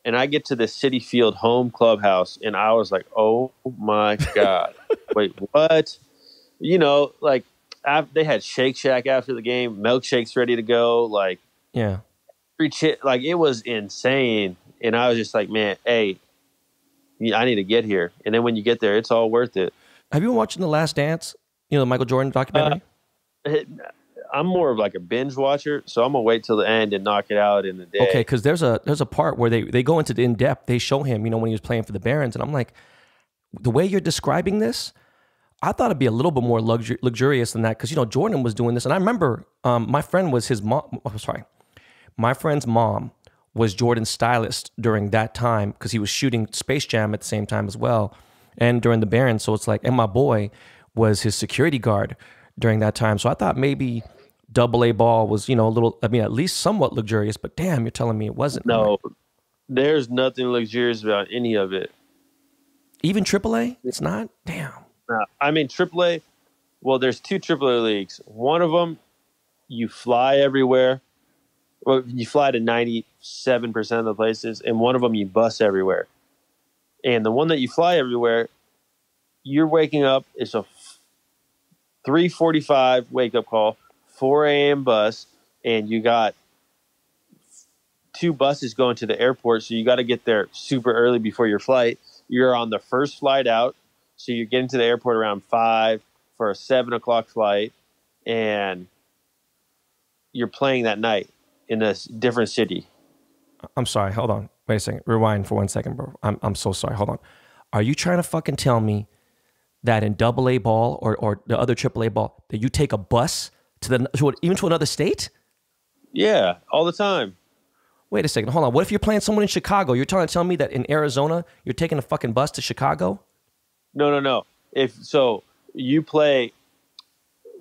And I get to the Citi Field home clubhouse, and I was like, oh my God, wait, what? They had Shake Shack after the game, milkshakes ready to go, yeah, it was insane. And I was just like, man, hey, I need to get here. And then when you get there, it's all worth it. Have you been watching The Last Dance? The Michael Jordan documentary? I'm more of like a binge watcher, so I'm gonna wait till the end and knock it out in the day. Okay, because there's a part where they go into the in depth. They show him, when he was playing for the Barons, and I'm like, the way you're describing this, I thought it'd be a little bit more luxurious than that, because Jordan was doing this, and I remember my friend was his mom. Oh, sorry, my friend's mom was Jordan's stylist during that time because he was shooting Space Jam at the same time as well. and during the Barons. So it's like, and my boy was his security guard during that time. So I thought maybe AA ball was, you know, a little, I mean, at least somewhat luxurious, but damn, you're telling me it wasn't. No, there's nothing luxurious about any of it. Even AAA? It's not? Damn. I mean, AAA, well, there's two AAA leagues. One of them, you fly everywhere. Well, you fly to 97% of the places, and one of them you bus everywhere. And the one that you fly everywhere, you're waking up. It's a 3:45 wake up call, 4 a.m. bus, and you got 2 buses going to the airport, so you got to get there super early before your flight. You're on the first flight out, so you're getting to the airport around 5 for a 7 o'clock flight, and you're playing that night in a different city. I'm sorry. Hold on. Wait a second. Rewind for 1 second, bro. I'm so sorry. Hold on. Are you trying to fucking tell me that in AA ball or the other AAA ball that you take a bus even to another state? Yeah, all the time. Wait a second. Hold on. What if you're playing someone in Chicago? You're trying to tell me that in Arizona you're taking a fucking bus to Chicago? No. If so, you play.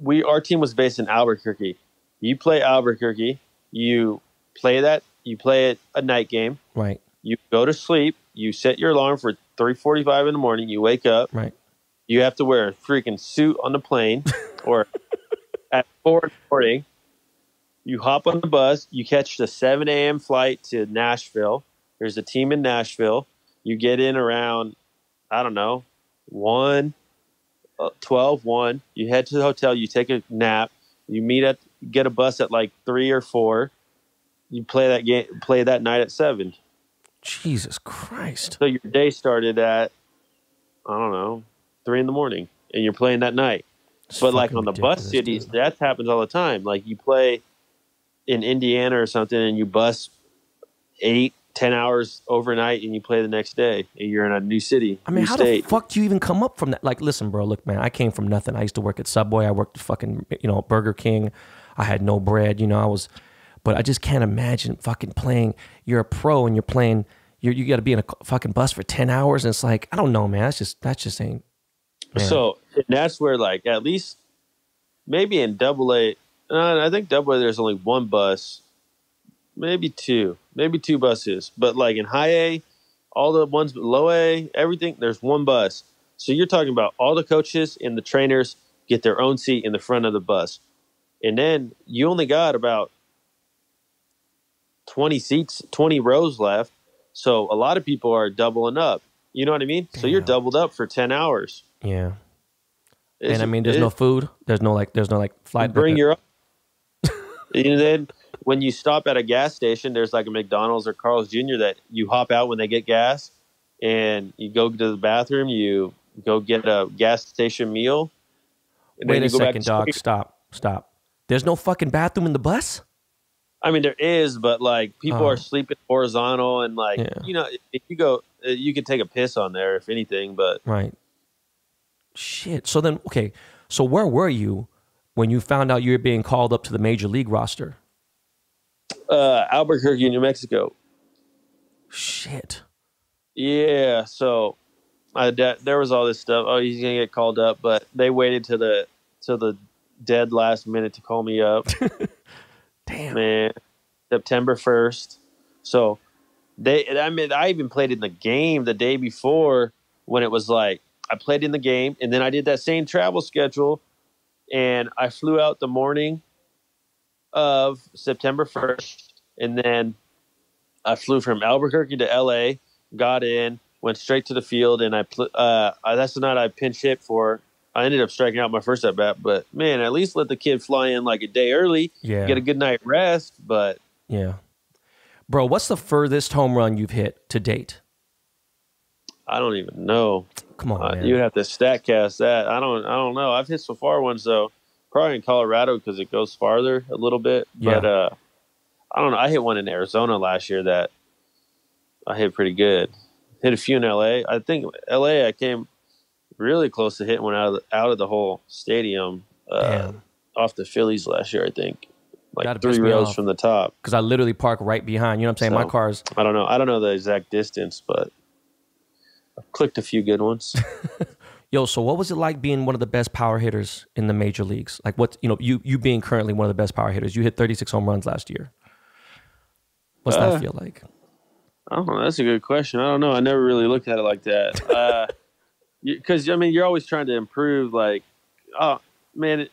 Our team was based in Albuquerque. You play Albuquerque. You play it a night game. Right. You go to sleep. You set your alarm for 3:45 in the morning. You wake up. Right. You have to wear a freaking suit on the plane, or at 4 in the morning. You hop on the bus. You catch the 7 a.m. flight to Nashville. There's a team in Nashville. You get in around, I don't know, 12, 1. You head to the hotel. You take a nap. You get a bus at like 3 or 4. You play that night at 7. Jesus Christ. So your day started at, I don't know, 3 in the morning, and you're playing that night. But like on the bus cities, that happens all the time. Like you play in Indiana or something, and you bus 8-10 hours overnight, and you play the next day, and you're in a new city. I mean, how the fuck do you even come up from that? Like, listen, bro, look, man, I came from nothing. I used to work at Subway. I worked at fucking, Burger King. I had no bread, but I just can't imagine fucking playing. You're a pro and you're playing, you got to be in a fucking bus for 10 hours. And it's like, I don't know, man. That just ain't. Man. So that's where, like, at least maybe in AA, I think AA, there's only one bus, maybe two buses. But like in high A, all the ones low A, everything, there's one bus. So you're talking about all the coaches and the trainers get their own seat in the front of the bus. And then you only got about 20 seats, 20 rows left. So a lot of people are doubling up. You know what I mean? Damn. So you're doubled up for 10 hours. Yeah. And I mean, there's no food. There's no flight. Bring your own. And then when you stop at a gas station, there's like a McDonald's or Carl's Jr. that you hop out when they get gas, and you go to the bathroom. You go get a gas station meal. Wait a second, dog. Stop. There's no fucking bathroom in the bus? I mean, there is, but like people are sleeping horizontal, and like if you go, you could take a piss on there if anything. But right. Shit. So then, okay. So where were you when you found out you were being called up to the major league roster? Albuquerque, New Mexico. Shit. Yeah. So there was all this stuff. Oh, he's gonna get called up, but they waited till the dead last minute to call me up. Damn, man. September 1st. So I even played in the game the day before when it was like I played in the game, and then I did that same travel schedule, and I flew out the morning of September 1st, and then I flew from Albuquerque to LA, got in, went straight to the field, and that's the night I pinch hit for. I ended up striking out my first at bat, but man, at least let the kid fly in like a day early, get a good night rest. But yeah, bro, what's the furthest home run you've hit to date? I don't even know. Come on, man. You'd have to StatCast that. I don't know. I've hit so far ones though, probably in Colorado because it goes farther a little bit. Yeah. But I don't know. I hit one in Arizona last year that I hit pretty good. Hit a few in LA. I think LA I came really close to hitting one out of the whole stadium off the Phillies last year. I think like 3 rows from the top. Because I literally park right behind. You know what I'm saying? So, my car's. I don't know the exact distance, but I've clicked a few good ones. Yo, so what was it like being one of the best power hitters in the major leagues? Like what, you being currently one of the best power hitters. You hit 36 home runs last year. What's that feel like? I don't know. That's a good question. I don't know. I never really looked at it like that. Because I mean, you're always trying to improve. Like, oh man,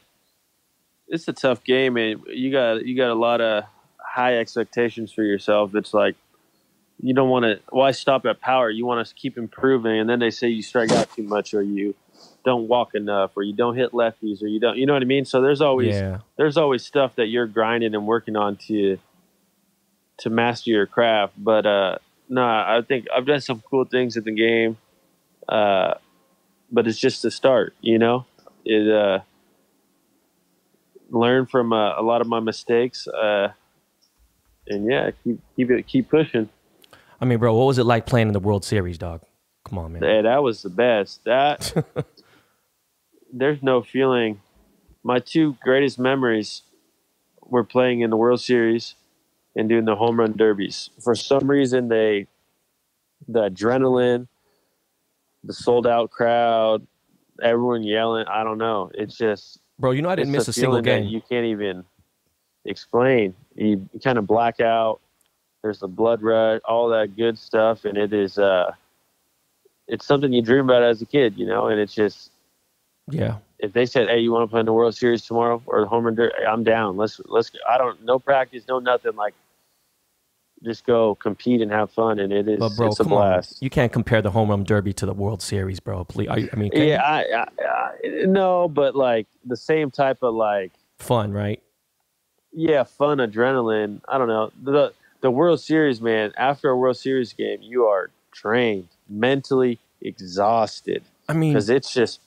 it's a tough game, and you got a lot of high expectations for yourself. It's like you don't want to. Why stop at power? You want to keep improving, and then they say you strike out too much, or you don't walk enough, or you don't hit lefties, or you don't. You know what I mean? So there's always stuff that you're grinding and working on to master your craft. But no, I think I've done some cool things in the game. But it's just a start, learn from a lot of my mistakes, and yeah, keep pushing. I mean, bro, what was it like playing in the World Series, dog? Come on, man. Yeah, that was the best. That there's no feeling. My two greatest memories were playing in the World Series and doing the home run derbies. For some reason, the adrenaline, the sold out crowd, everyone yelling. I don't know. It's just, bro, I didn't miss a single game. You can't even explain. You kind of black out. There's the blood rush, all that good stuff, and it is. It's something you dream about as a kid, and it's just. Yeah. If they said, "Hey, you want to play in the World Series tomorrow or the home run derby?" I'm down. Let's. No practice, no nothing. Like, just go compete and have fun, and it is. But bro, it's a blast. You can't compare the home run derby to the World Series, bro. Please, I mean, yeah, no, but like the same type of like fun, right? Yeah, fun, adrenaline. I don't know. The World Series, man. After a World Series game, you are drained, mentally exhausted. I mean, because it's just,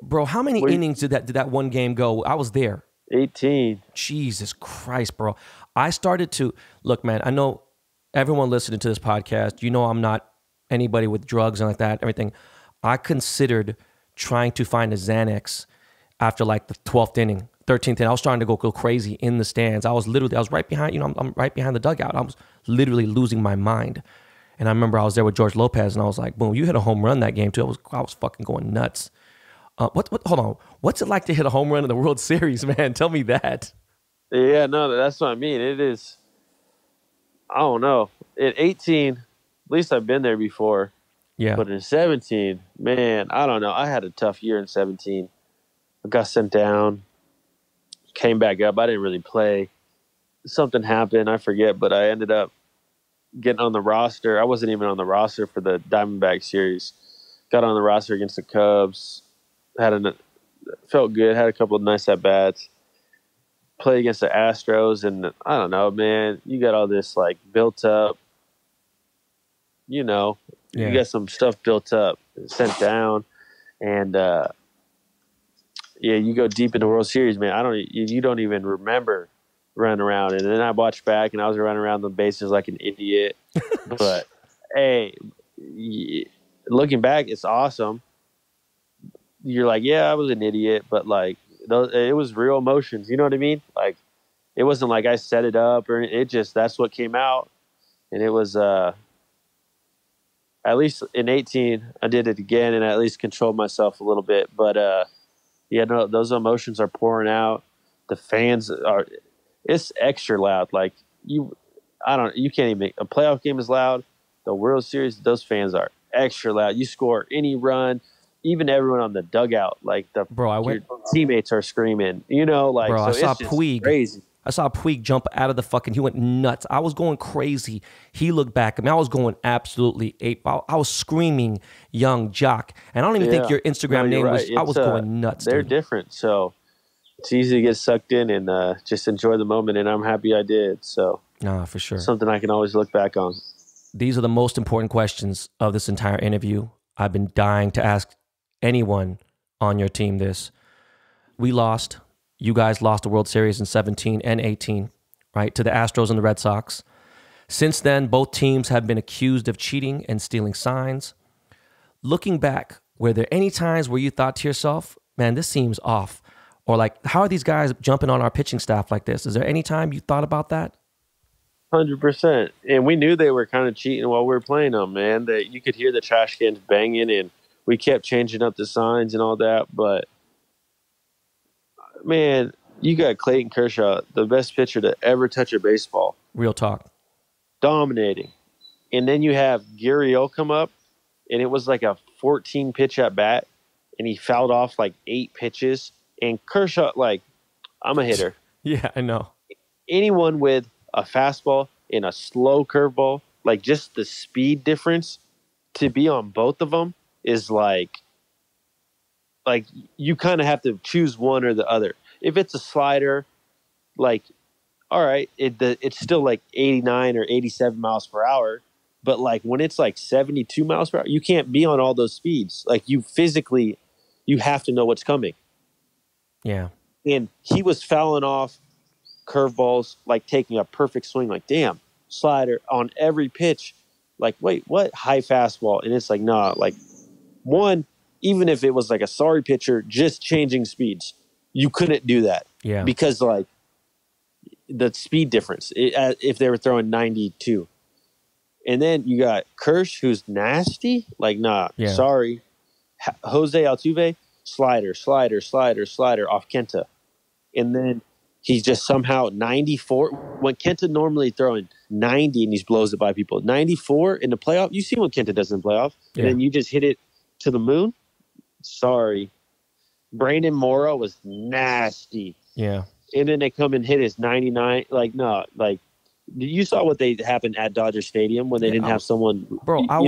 bro. How many innings did that one game go? I was there. 18. Jesus Christ, bro. I started to look, man. I know everyone listening to this podcast. I'm not anybody with drugs and like that. Everything. I considered trying to find a Xanax after like the 12th inning. 13th inning, I was starting to go crazy in the stands. I was right behind, I'm right behind the dugout. I was literally losing my mind. And I remember I was there with George Lopez, and I was like, boom, you hit a home run that game too. I was fucking going nuts. Hold on. What's it like to hit a home run in the World Series, man? Tell me that. Yeah, no, that's what I mean. It is, I don't know. At 18, at least I've been there before. Yeah. But in 17, man, I don't know. I had a tough year in 17. I got sent down. Came back up. I didn't really play. Something happened. I forget, but I ended up getting on the roster. I wasn't even on the roster for the Diamondback series. Got on the roster against the Cubs. Felt good. Had a couple of nice at bats. Played against the Astros, and I don't know, man. You got all this like built up. You got some stuff built up, sent down, and. Yeah, you go deep in the World Series, man. You don't even remember running around. And then I watched back, and I was running around the bases like an idiot. But hey, looking back, it's awesome. You're like, yeah, I was an idiot, but like, it was real emotions. You know what I mean? Like, it wasn't like I set it up, or that's what came out. And it was, at least in 18, I did it again, and I at least controlled myself a little bit. But yeah, no, those emotions are pouring out. The fans it's extra loud. Like you can't even, a playoff game is loud. The World Series, those fans are extra loud. You score any run, even everyone on the dugout, like your teammates are screaming, bro, so I saw it's just Puig. Crazy. I saw Puig jump out of the he went nuts. I was going crazy. He looked back. I mean, I was going absolutely ape. I was screaming young Jacques. And I don't even think your Instagram name was, I was going nuts. They're different. So it's easy to get sucked in and just enjoy the moment. And I'm happy I did. So for sure. Something I can always look back on. These are the most important questions of this entire interview. I've been dying to ask anyone on your team this. We lost. You guys lost the World Series in 17 and 18, right, to the Astros and the Red Sox. Since then, both teams have been accused of cheating and stealing signs. Looking back, were there any times where you thought to yourself, man, this seems off? Or like, how are these guys jumping on our pitching staff like this? Is there any time you thought about that? 100%. And we knew they were kind of cheating while we were playing them, man. That you could hear the trash cans banging, and we kept changing up the signs and all that. But man, you got Clayton Kershaw, the best pitcher to ever touch a baseball, Real talk. dominating. And then you have Gurriel come up, and it was like a 14 pitch at bat, and he fouled off like 8 pitches. And Kershaw, like, I'm a hitter. Yeah, I know. Anyone with a fastball and a slow curveball, like just the speed difference to be on both of them is like you kind of have to choose one or the other. If it's a slider, like, all right, it's still like 89 or 87 miles per hour. But like when it's like 72 miles per hour, you can't be on all those speeds. Like you have to know what's coming. Yeah. And he was fouling off curveballs, like taking a perfect swing, like, damn, slider on every pitch. Like, wait, what? High fastball. And it's like, nah, like, one, even if it was like a sorry pitcher, just changing speeds, you couldn't do that. Yeah. Because, like, the speed difference, if they were throwing 92. And then you got Kirsch, who's nasty. Like, nah, sorry. Jose Altuve, slider off Kenta. And then he's just somehow 94. When Kenta normally throwing 90 and he blows it by people, 94 in the playoff. You see what Kenta does in the playoff, and then you just hit it to the moon. Sorry. Brandon Morrow was nasty. Yeah. And then they come and hit his 99. Like, no, like, you saw what they happened at Dodger Stadium when they didn't have someone. Bro, I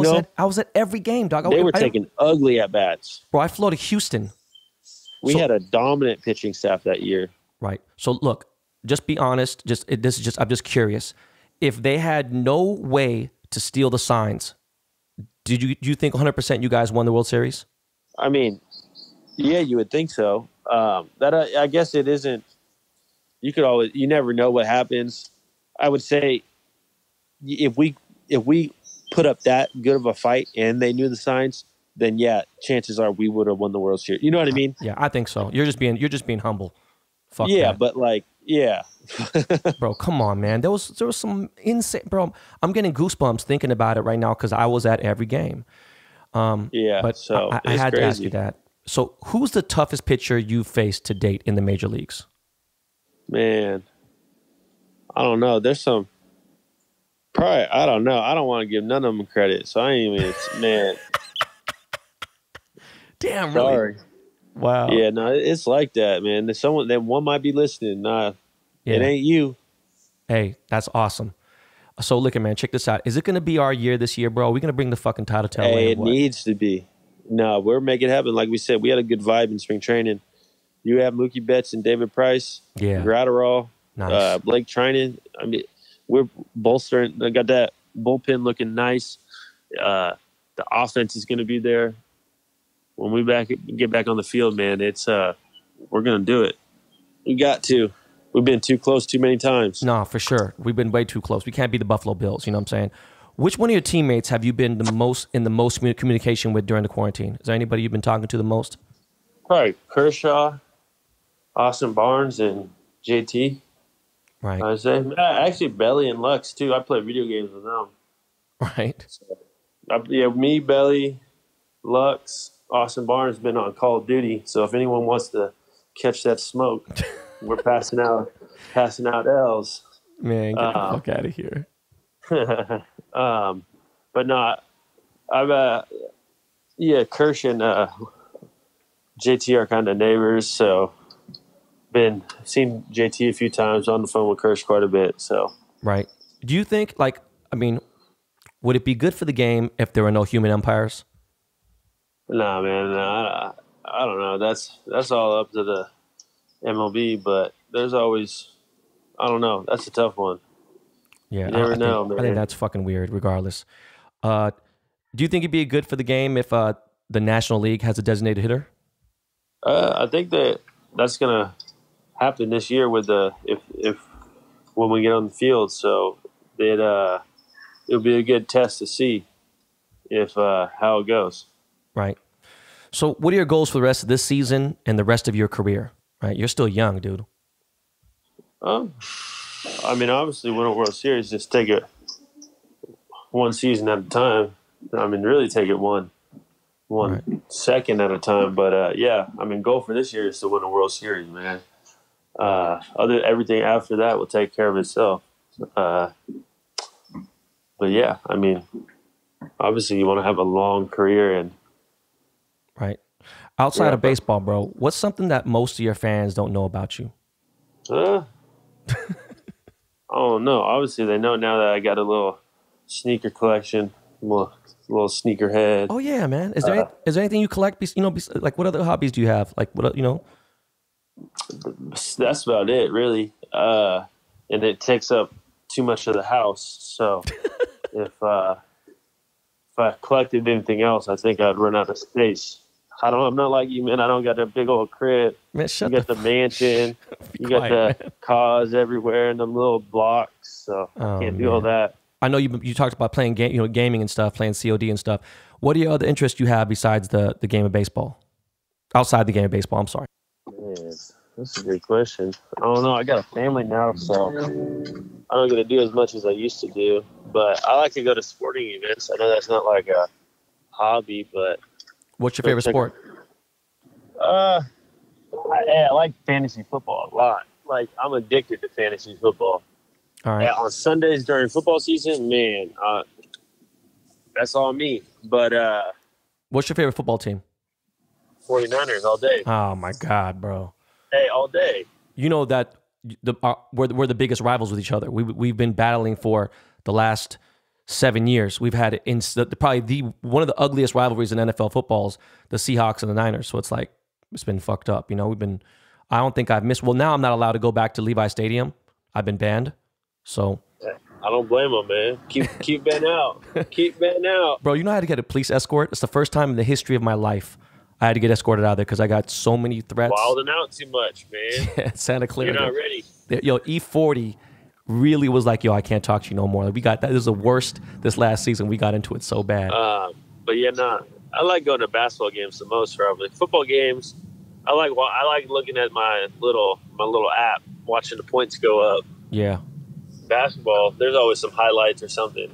was at every game, dog. They were taking ugly at bats. Bro, I flew to Houston. We had a dominant pitching staff that year. Right. So look, just be honest. I'm just curious. If they had no way to steal the signs, do you think 100% you guys won the World Series? I mean, yeah, you would think so. I guess it isn't. You never know what happens. I would say if we put up that good of a fight and they knew the signs, then yeah, chances are we would have won the World Series. You know what I mean? Yeah, I think so. You're just being humble. Fuck yeah, that. but like, yeah. Bro, come on, man. There was some insane, bro. I'm getting goosebumps thinking about it right now because I was at every game. But so I had crazy to ask you that. So who's the toughest pitcher you've faced to date in the major leagues? Man, I don't know. There's some. Probably, I don't know. I don't want to give none of them credit, so I ain't even. Man. Damn, really? Sorry. Wow. Yeah, no, it's like that, man. There's someone that one might be listening. Nah, it ain't you. Hey, that's awesome. So, look, man, check this out. Is it going to be our year this year, bro? Are we going to bring the fucking title to LA? Hey, it needs to be. No, we're making it happen. Like we said, we had a good vibe in spring training. You have Mookie Betts and David Price. Yeah. Gratterall. Nice. Blake Trinan. I mean, we're bolstering. I got that bullpen looking nice. The offense is going to be there. When we get back on the field, man, it's we're going to do it. We got to. We've been too close too many times. No, for sure. We've been way too close. We can't be the Buffalo Bills. You know what I'm saying? Which one of your teammates have you been the most communication with during the quarantine? Is there anybody you've been talking to the most? Probably Kershaw, Austin Barnes, and JT. Right. I say actually Belly and Lux too. I play video games with them. Right. So, me, Belly, Lux, Austin Barnes been on Call of Duty. So if anyone wants to catch that smoke, we're passing out L's. Man, get the fuck out of here. But no, I've Kirsch and JT are kind of neighbors, so seen JT a few times, on the phone with Kirsch quite a bit. So right. Do you think, would it be good for the game if there were no human umpires? Nah, man, I don't know. That's all up to the MLB, but there's always, I don't know. That's a tough one. Yeah, you never know, man. I think that's fucking weird. Regardless, do you think it'd be good for the game if the National League has a designated hitter? I think that's gonna happen this year with if when we get on the field. So it'll be a good test to see if how it goes. Right. So, what are your goals for the rest of this season and the rest of your career? Right, you're still young, dude. I mean, obviously, win a World Series, just take it one season at a time. I mean, really take it one Right. second at a time. But yeah, I mean, goal for this year is to win a World Series, man. Everything after that will take care of itself. But yeah, I mean, obviously, you want to have a long career and Right. Outside of baseball, bro, what's something that most of your fans don't know about you? I don't know. Obviously, they know now that I got a little sneaker collection, little sneaker head. Oh yeah, man. Is there anything you collect? Like what other hobbies do you have? Like what That's about it, really. And it takes up too much of the house. So if I collected anything else, I think I'd run out of space. I'm not like you, man. I don't got a big old crib. Man, you got the mansion. You got the cars everywhere and them little blocks. So I can't do all that. I know you talked about playing gaming and stuff, playing COD and stuff. What are your other interests you have besides the game of baseball? Outside the game of baseball, I'm sorry. Man, that's a good question. I don't know. I got a family now, so I don't get to do as much as I used to do. But I like to go to sporting events. I know that's not like a hobby, but what's your favorite sport? I like fantasy football a lot. Like, I'm addicted to fantasy football. All right. On Sundays during football season, man, that's all me. But what's your favorite football team? 49ers all day. Oh my God, bro. Hey, all day. You know that we're the biggest rivals with each other. We've been battling for the last 7 years. We've had probably one of the ugliest rivalries in NFL football is the Seahawks and the Niners. So it's like it's been fucked up. You know, I don't think I've missed. Well, now I'm not allowed to go back to Levi Stadium. I've been banned. So I don't blame them, man. Keep Ben out. Keep Ben out. Bro, you know I had to get a police escort? It's the first time in the history of my life I had to get escorted out of there because I got so many threats. Wilding out too much, man. Yeah, Santa Clara. You're not ready. Yo, E40 really was like, yo, I can't talk to you no more. Like, this is the worst this last season. We got into it so bad. But yeah, I like going to basketball games the most, probably. Football games, I like looking at my little app, watching the points go up. Yeah. Basketball, there's always some highlights or something.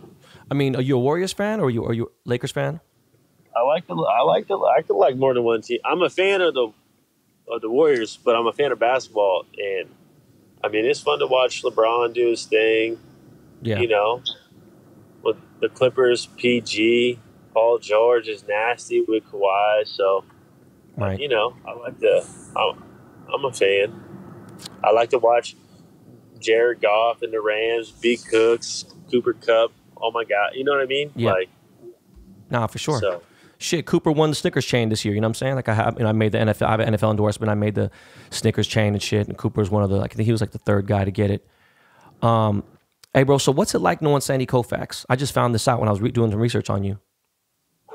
I mean, are you a Warriors fan or are you a Lakers fan? I could like more than one team. I'm a fan of the Warriors, but I'm a fan of basketball, and I mean it's fun to watch LeBron do his thing. Yeah. You know, with the Clippers, PG, Paul George is nasty with Kawhi, so right. You know, I'm a fan. I like to watch Jared Goff and the Rams, B. Cooks, Cooper Kupp. Oh my God, you know what I mean? Yeah. Like, nah, for sure. So, shit, Cooper won the Snickers chain this year. You know what I'm saying? Like I made the NFL. I have an NFL endorsement. I made the Snickers chain and shit. And Cooper's one of the. I think he was like the third guy to get it. Hey, bro. So what's it like knowing Sandy Koufax? I just found this out when I was doing some research on you.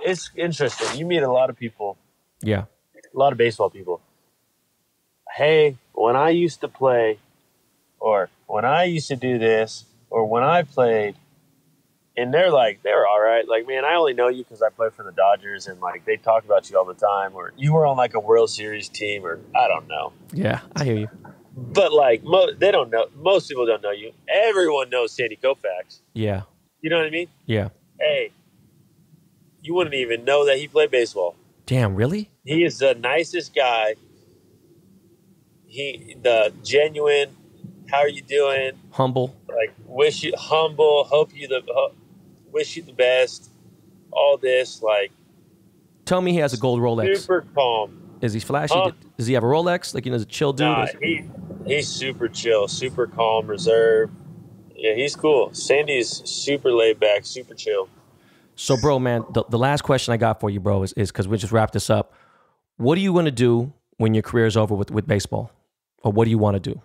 it's interesting. You meet a lot of people. Yeah. A lot of baseball people. Hey, when I used to play, or when I used to do this, or when I played, and they're all right. Like, man, I only know you because I played for the Dodgers, and like they talk about you all the time, or you were on like a World Series team, or I don't know. Yeah, I hear you. But like they don't know. Most people don't know you. Everyone knows Sandy Koufax. Yeah. You know what I mean? Yeah. Hey, you wouldn't even know that he played baseball. Damn, really? He is the nicest guy. The genuine. How are you doing? Humble. Like humble. Wish you the best. All this, like. Tell me he has a gold Rolex. Super calm. Is he flashy? Does he have a Rolex? Like, is a chill dude? Nah, he's super chill, super calm, reserved. Yeah, he's cool. Sandy's super laid back, super chill. So, bro, man, the last question I got for you, bro, is because we just wrapped this up. What are you going to do when your career is over with baseball? Or what do you want to do?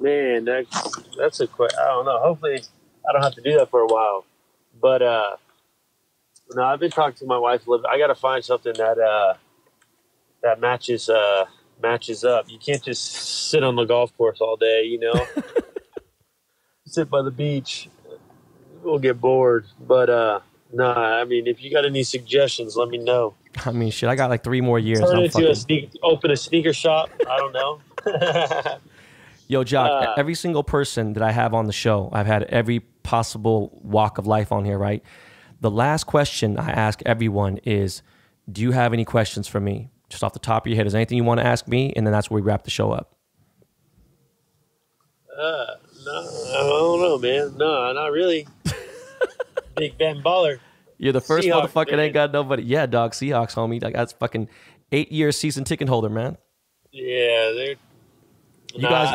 Man, that's a question. I don't know. Hopefully, I don't have to do that for a while. But no, I've been talking to my wife a little bit. I got to find something that matches up. You can't just sit on the golf course all day, you know. Sit by the beach. We'll get bored. But nah, I mean, if you got any suggestions, let me know. I mean, shit, I got like 3 more years. Open a sneaker shop. I don't know. Yo, Jock, every single person that I have on the show, I've had every possible walk of life on here, right? The last question I ask everyone is, do you have any questions for me? Just off the top of your head, is there anything you want to ask me? And then that's where we wrap the show up. No, I don't know, man. No, not really. Big Ben Baller. You're the first Seahawks, motherfucker that man. ain't got nobody. Yeah, dog, Seahawks, homie. Like, that's fucking 8-year season ticket holder, man. Yeah, they're. You guys.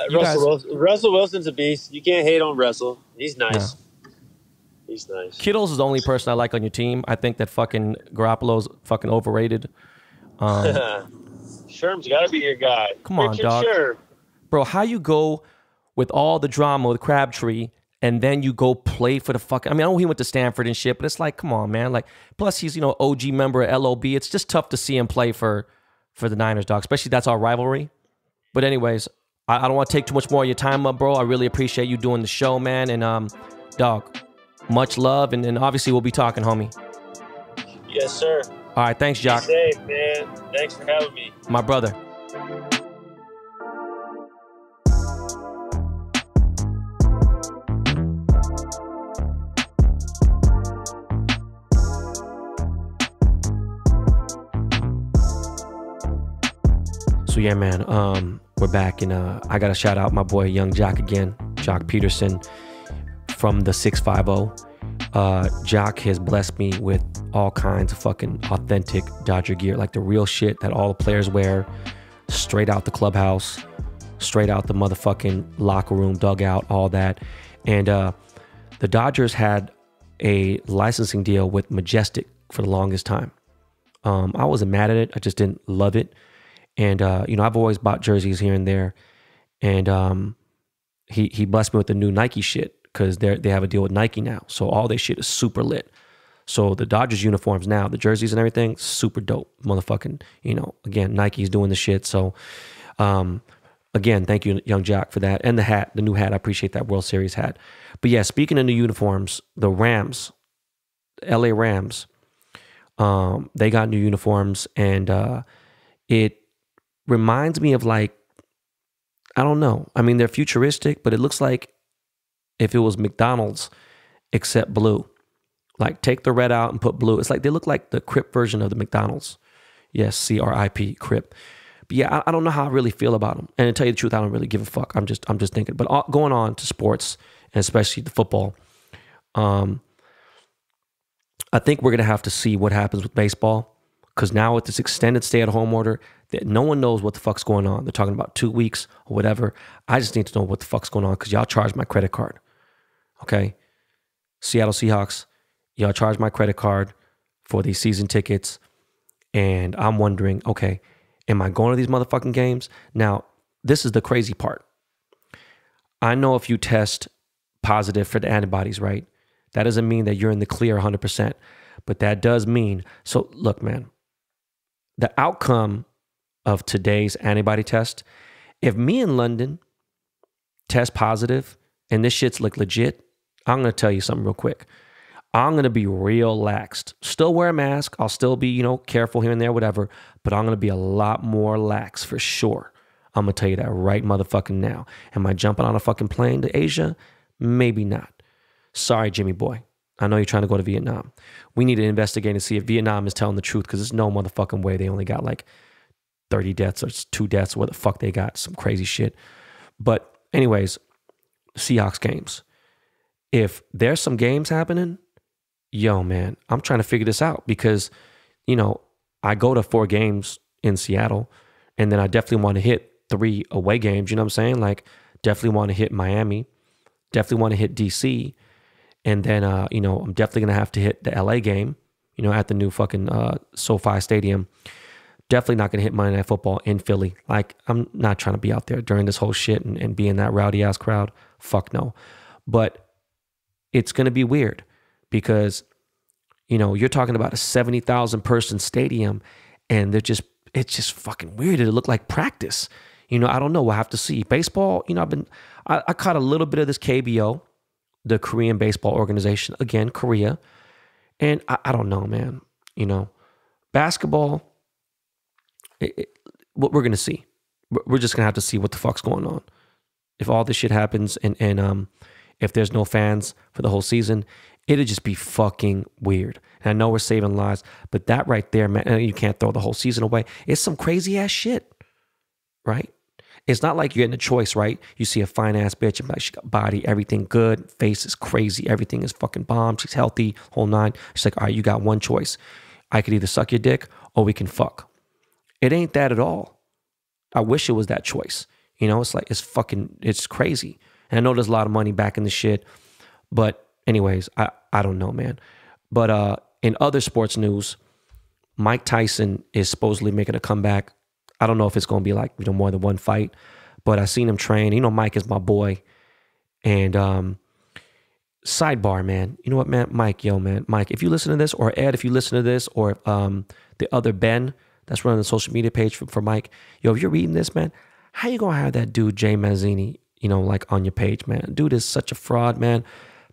Russell Wilson's a beast. You can't hate on Russell. He's nice. Yeah. He's nice. Kittle's is the only person I like on your team. I think that fucking Garoppolo's fucking overrated. Sherm's got to be your guy. Come on, Richard dog. Sherm. Bro, how you go with all the drama with Crabtree and then you go play for the fucking... I mean, I know he went to Stanford and shit, but it's like, come on, man. Like, plus he's, OG member of LOB. It's just tough to see him play for the Niners, dog. Especially that's our rivalry. But anyways, I don't want to take too much more of your time up, bro. I really appreciate you doing the show, man. And, dog, much love. And obviously we'll be talking, homie. Yes, sir. All right, thanks, Jacques. Be safe, man. Thanks for having me. My brother. So yeah, man, we're back, and I gotta shout out my boy Young Jacques again, Jacques Peterson from the 650. Jacques has blessed me with all kinds of fucking authentic Dodger gear, like the real shit that all the players wear, straight out the clubhouse, straight out the motherfucking locker room, dugout, all that. And the Dodgers had a licensing deal with Majestic for the longest time. I wasn't mad at it. I just didn't love it. And, I've always bought jerseys here and there. And he blessed me with the new Nike shit because they have a deal with Nike now. So all their shit is super lit. So the Dodgers uniforms now, the jerseys and everything, super dope. Motherfucking, again, Nike's doing the shit. So, again, thank you, Young Jacques, for that. And the hat, the new hat. I appreciate that World Series hat. But yeah, speaking of new uniforms, the Rams, LA Rams, they got new uniforms, and it reminds me of, like, I don't know. I mean, they're futuristic, but it looks like if it was McDonald's except blue. Like, take the red out and put blue. It's like they look like the Crip version of the McDonald's. Yes, CRIP, Crip. But yeah, I don't know how I really feel about them. And to tell you the truth, I don't really give a fuck. I'm just thinking. But going on to sports, and especially the football, I think we're gonna have to see what happens with baseball, because now with this extended stay-at-home order, that no one knows what the fuck's going on. They're talking about 2 weeks or whatever. I just need to know what the fuck's going on, because y'all charge my credit card. Okay, Seattle Seahawks, y'all charge my credit card for these season tickets, and I'm wondering, okay, am I going to these motherfucking games? Now, this is the crazy part. I know if you test positive for the antibodies, right, that doesn't mean that you're in the clear 100%, but that does mean, so look, man, the outcome of today's antibody test, if me in London test positive and this shit's like legit, I'm going to tell you something real quick. I'm going to be real laxed. Still wear a mask. I'll still be, careful here and there, whatever, but I'm going to be a lot more lax for sure. I'm going to tell you that right motherfucking now. Am I jumping on a fucking plane to Asia? Maybe not. Sorry, Jimmy boy. I know you're trying to go to Vietnam. We need to investigate and see if Vietnam is telling the truth, because there's no motherfucking way they only got like 30 deaths or 2 deaths, or what the fuck they got, some crazy shit. But anyways, Seahawks games. If there's some games happening, yo, man, I'm trying to figure this out, because, I go to 4 games in Seattle, and then I definitely want to hit 3 away games, you know what I'm saying? Like, definitely want to hit Miami, definitely want to hit DC, and then, I'm definitely going to have to hit the LA game, at the new fucking SoFi Stadium. Definitely not going to hit Monday Night Football in Philly. Like, I'm not trying to be out there during this whole shit and be in that rowdy-ass crowd. Fuck no. But it's going to be weird, because, you're talking about a 70,000 person stadium, and it's just fucking weird. It looked like practice. I don't know. We'll have to see. Baseball, I caught a little bit of this KBO, the Korean Baseball Organization, again, Korea. And I don't know, man. Basketball, what we're going to see. We're just going to have to see what the fuck's going on. If all this shit happens and if there's no fans for the whole season, it'd just be fucking weird. And I know we're saving lives, but that right there, man, you can't throw the whole season away. It's some crazy ass shit, right? It's not like you're getting a choice, right? You see a fine ass bitch, and like she got body, everything good, face is crazy, everything is fucking bomb, she's healthy, whole nine. She's like, all right, you got one choice. I could either suck your dick or we can fuck. It ain't that at all. I wish it was that choice. You know, it's like, it's crazy. And I know there's a lot of money back in the shit, but anyways, I don't know, man. But in other sports news, Mike Tyson is supposedly making a comeback. I don't know if it's going to be like, you know, more than one fight, but I seen him train. You know, Mike is my boy. And sidebar, man. You know what, man? Mike, if you listen to this, or Ed, if you listen to this, or the other Ben that's running the social media page for Mike, if you're reading this, man, how you going to have that dude, Jay Mazzini, you know, like on your page, man? Dude is such a fraud, man.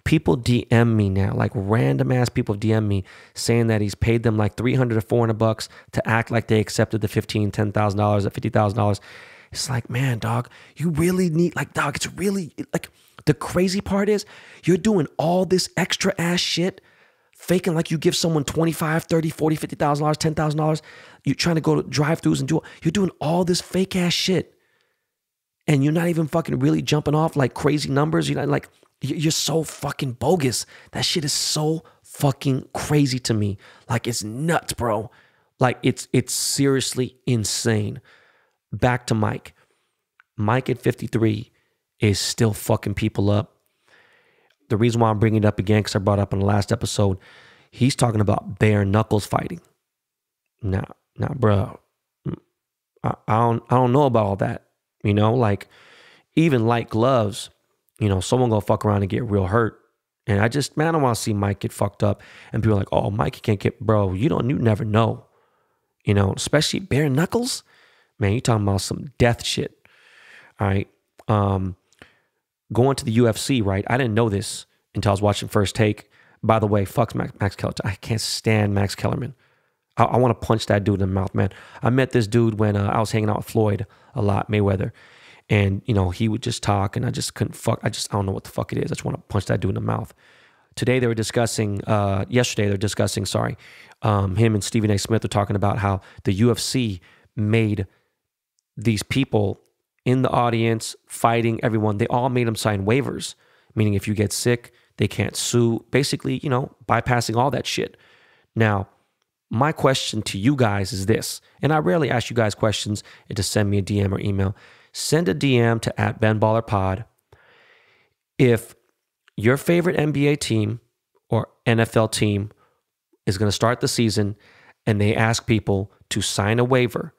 People DM me now, like random ass people DM me saying that he's paid them like $300 or $400 to act like they accepted the $15,000, $10,000, or $50,000. It's like, man, dog, you really need, like, dog, it's really, like, the crazy part is you're doing all this extra ass shit, faking like you give someone $25,000, $30,000, $40,000, $50,000, $10,000. You're trying to go to drive-thrus and you're doing all this fake ass shit. And you're not even fucking really jumping off like crazy numbers. You're not like, you're so fucking bogus. That shit is so fucking crazy to me. Like, it's nuts, bro. Like, it's seriously insane. Back to Mike. Mike at 53 is still fucking people up. The reason why I'm bringing it up again, because I brought it up in the last episode, he's talking about bare knuckles fighting. Nah, bro. I don't know about all that. You know, like, even light gloves, you know, someone gonna fuck around and get real hurt. And I don't want to see Mike get fucked up. And people are like, oh, Mike can't get, bro, you never know. You know, especially bare knuckles. Man, you talking about some death shit. All right. Going to the UFC, right? I didn't know this until I was watching First Take. By the way, fuck Max Kellerman. I can't stand Max Kellerman. I want to punch that dude in the mouth, man. I met this dude when I was hanging out with Floyd a lot, Mayweather. And, you know, he would just talk and I just couldn't fuck. I don't know what the fuck it is. I just want to punch that dude in the mouth. Yesterday they were discussing, him and Stephen A. Smith were talking about how the UFC made these people in the audience fighting everyone. They all made them sign waivers, meaning if you get sick, they can't sue. Basically, you know, bypassing all that shit. Now, my question to you guys is this, and I rarely ask you guys questions and to send me a DM or email. Send a DM to @BenBallerPod. If your favorite NBA team or NFL team is going to start the season and they ask people to sign a waiver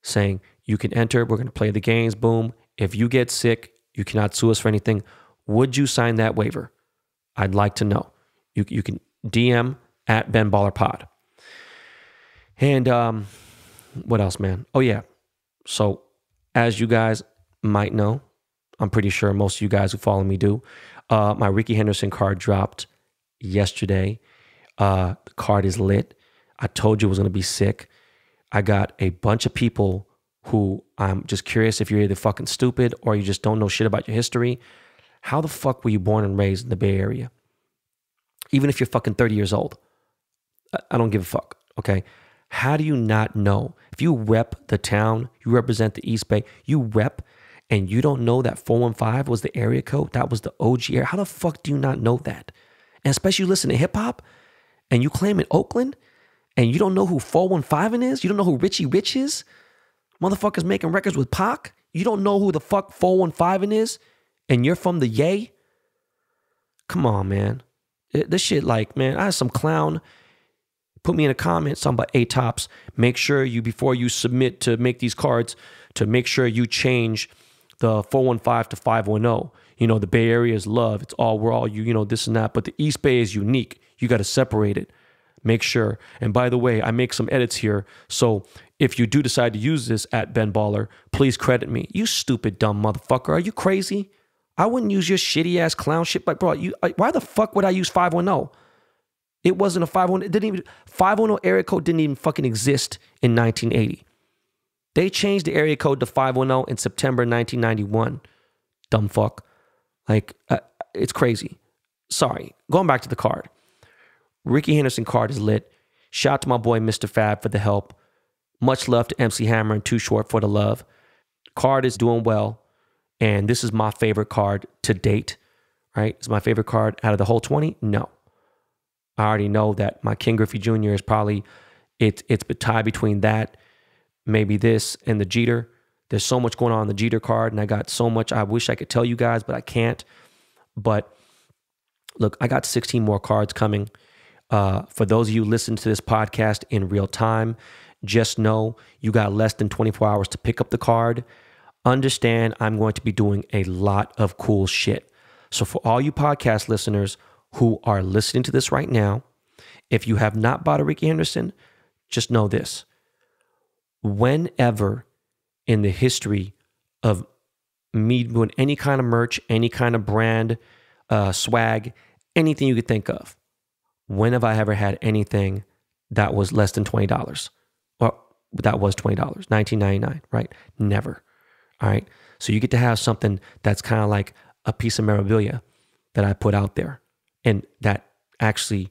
saying you can enter, we're going to play the games, boom. If you get sick, you cannot sue us for anything. Would you sign that waiver? I'd like to know. You can DM @BenBallerPod. And what else, man? Oh, yeah. So as you guys might know, I'm pretty sure most of you guys who follow me do, my Ricky Henderson card dropped yesterday. The card is lit. I told you it was going to be sick. I got a bunch of people who I'm just curious if you're either fucking stupid or you just don't know shit about your history. How the fuck were you born and raised in the Bay Area? Even if you're fucking 30 years old. I don't give a fuck, okay? How do you not know? If you rep the town, you represent the East Bay, you rep, and you don't know that 415 was the area code, that was the OG area. How the fuck do you not know that? And especially you listen to hip hop and you claim in Oakland and you don't know who 415 is? You don't know who Richie Rich is? Motherfuckers making records with Pac? You don't know who the fuck 415 is? And you're from the Yay? Come on, man. This shit, like, man, I had some clown put me in a comment, something about A-Tops. Make sure you, before you submit to make these cards, to make sure you change the 415 to 510. You know, the Bay Area is love. It's all, we're all you know, this and that. But the East Bay is unique. You got to separate it. Make sure. And by the way, I make some edits here. So if you do decide to use this @BenBaller, please credit me. You stupid, dumb motherfucker. Are you crazy? I wouldn't use your shitty ass clown shit. Like, bro, why the fuck would I use 510? It wasn't a 510. It didn't even, 510 area code didn't even fucking exist in 1980. They changed the area code to 510 in September 1991. dumb fuck. Like, it's crazy. Sorry. Going back to the card. Ricky Henderson card is lit. Shout out to my boy Mr. Fab for the help. Much love to MC Hammer and Too Short for the love. Card is doing well. And this is my favorite card to date, right? It's my favorite card out of the whole 20? No. I already know that my King Griffey Jr. is probably, it's tied between that, maybe this, and the Jeter. There's so much going on in the Jeter card, and I got so much I wish I could tell you guys, but I can't. But look, I got 16 more cards coming. For those of you listening to this podcast in real time, just know you got less than 24 hours to pick up the card. Understand I'm going to be doing a lot of cool shit. So for all you podcast listeners who are listening to this right now, if you have not bought a Ricky Henderson, just know this. Whenever in the history of me doing any kind of merch, any kind of brand, swag, anything you could think of, when have I ever had anything that was less than $20? Or that was $20, $19.99, right? Never. All right. So you get to have something that's kind of like a piece of memorabilia that I put out there, and that actually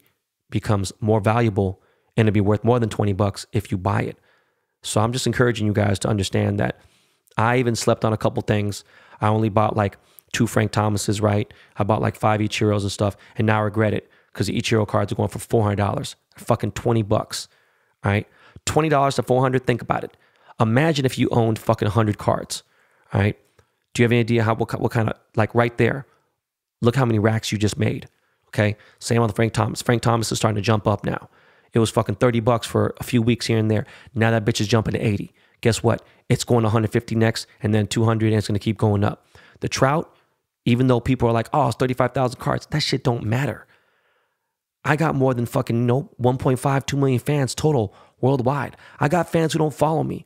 becomes more valuable and it'd be worth more than $20 if you buy it. So I'm just encouraging you guys to understand that I even slept on a couple things. I only bought like 2 Frank Thomases, right? I bought like 5 Ichiros and stuff, and now I regret it because the Ichiro cards are going for $400. Fucking $20. All right. $20 to $400. Think about it. Imagine if you owned fucking 100 cards. All right. Do you have any idea what kind of, like right there, look how many racks you just made. Okay. Same on the Frank Thomas. Frank Thomas is starting to jump up now. It was fucking $30 for a few weeks here and there. Now that bitch is jumping to 80. Guess what? It's going to 150 next, and then 200, and it's going to keep going up. The Trout, even though people are like, oh, it's 35,000 cards, that shit don't matter. I got more than fucking 1.5, 2 million fans total worldwide. I got fans who don't follow me.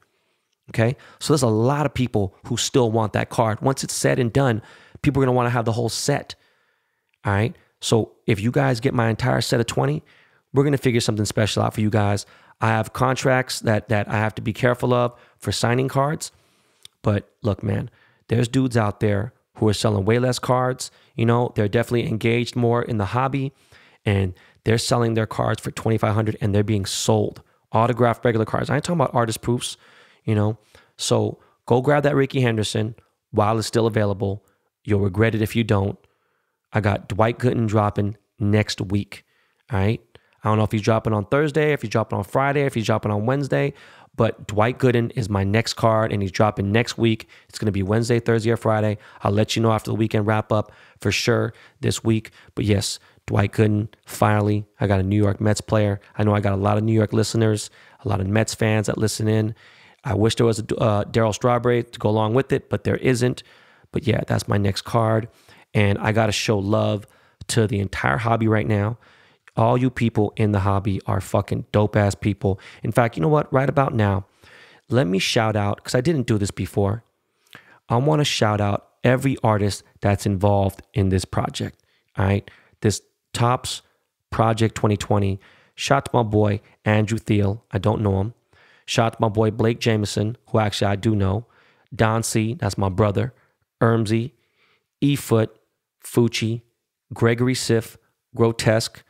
Okay. So there's a lot of people who still want that card. Once it's said and done, people are going to want to have the whole set. All right. So if you guys get my entire set of 20, we're going to figure something special out for you guys. I have contracts that I have to be careful of for signing cards. But look, man, there's dudes out there who are selling way less cards. You know, they're definitely engaged more in the hobby, and they're selling their cards for $2,500 and they're being sold. Autographed regular cards. I ain't talking about artist proofs, you know. So go grab that Ricky Henderson while it's still available. You'll regret it if you don't. I got Dwight Gooden dropping next week. All right. I don't know if he's dropping on Thursday, if he's dropping on Friday, if he's dropping on Wednesday, but Dwight Gooden is my next card, and he's dropping next week. It's going to be Wednesday, Thursday, or Friday. I'll let you know after the weekend wrap up for sure this week. But yes, Dwight Gooden, finally, I got a New York Mets player. I know I got a lot of New York listeners, a lot of Mets fans that listen in. I wish there was a Darryl Strawberry to go along with it, but there isn't. But yeah, that's my next card. And I got to show love to the entire hobby right now. All you people in the hobby are fucking dope-ass people. In fact, you know what? Right about now, let me shout out, because I didn't do this before. I want to shout out every artist that's involved in this project. All right? This Topps Project 2020. Shout out to my boy, Andrew Thiel. I don't know him. Shout out to my boy, Blake Jameson, who actually I do know. Don C., that's my brother. Ermsey, E-Foot, Fucci, Gregory Siff, Grotesque,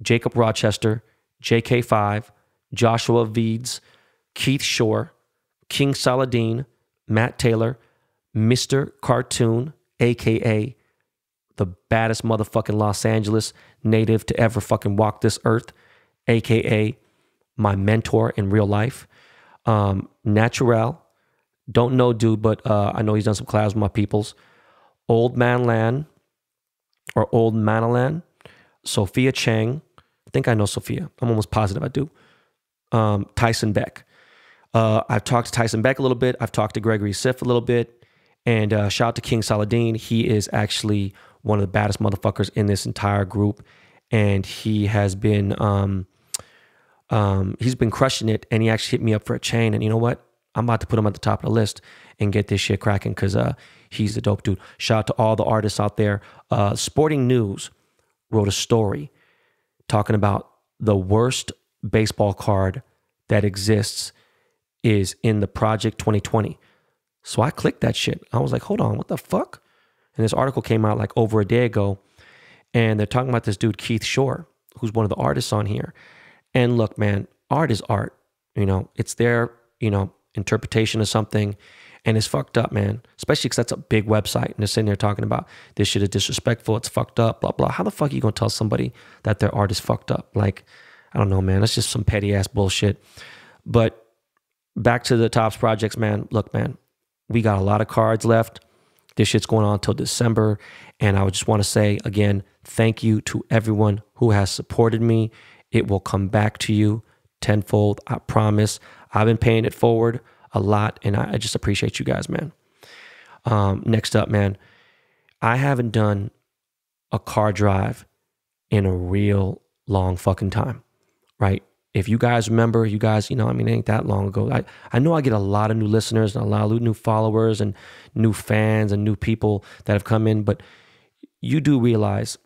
Jacob Rochester, JK5, Joshua Veeds, Keith Shore, King Saladin, Matt Taylor, Mr. Cartoon, a.k.a. the baddest motherfucking Los Angeles native to ever fucking walk this earth, a.k.a. my mentor in real life. Naturel, don't know dude, but I know he's done some collabs with my peoples. Old Manlan, or Old Manalan, Sophia Chang. I think I know Sophia. I'm almost positive I do. Tyson Beck. I've talked to Tyson Beck a little bit. I've talked to Gregory Siff a little bit. And shout out to King Saladin. He is actually one of the baddest motherfuckers in this entire group. And he has been crushing it. And he actually hit me up for a chain. And you know what? I'm about to put him at the top of the list and get this shit cracking because he's a dope dude. Shout out to all the artists out there. Sporting News wrote a story talking about the worst baseball card that exists is in the Project 2020. So I clicked that shit. I was like, hold on, what the fuck? And this article came out like over a day ago, and they're talking about this dude, Keith Shore, who's one of the artists on here. And look, man, art is art. It's their, interpretation of something. And it's fucked up, man. Especially because that's a big website. And they're sitting there talking about this shit is disrespectful. It's fucked up, blah, blah. How the fuck are you going to tell somebody that their art is fucked up? Like, I don't know, man. That's just some petty ass bullshit. But back to the Tops projects, man. Look, man, we got a lot of cards left. This shit's going on until December. And I would just want to say, again, thank you to everyone who has supported me. It will come back to you tenfold. I promise. I've been paying it forward a lot, and I just appreciate you guys, man. Next up, man, I haven't done a car drive in a real long fucking time, right? If you guys remember, it ain't that long ago. I know I get a lot of new listeners and a lot of new followers and new fans and new people that have come in, but you do realize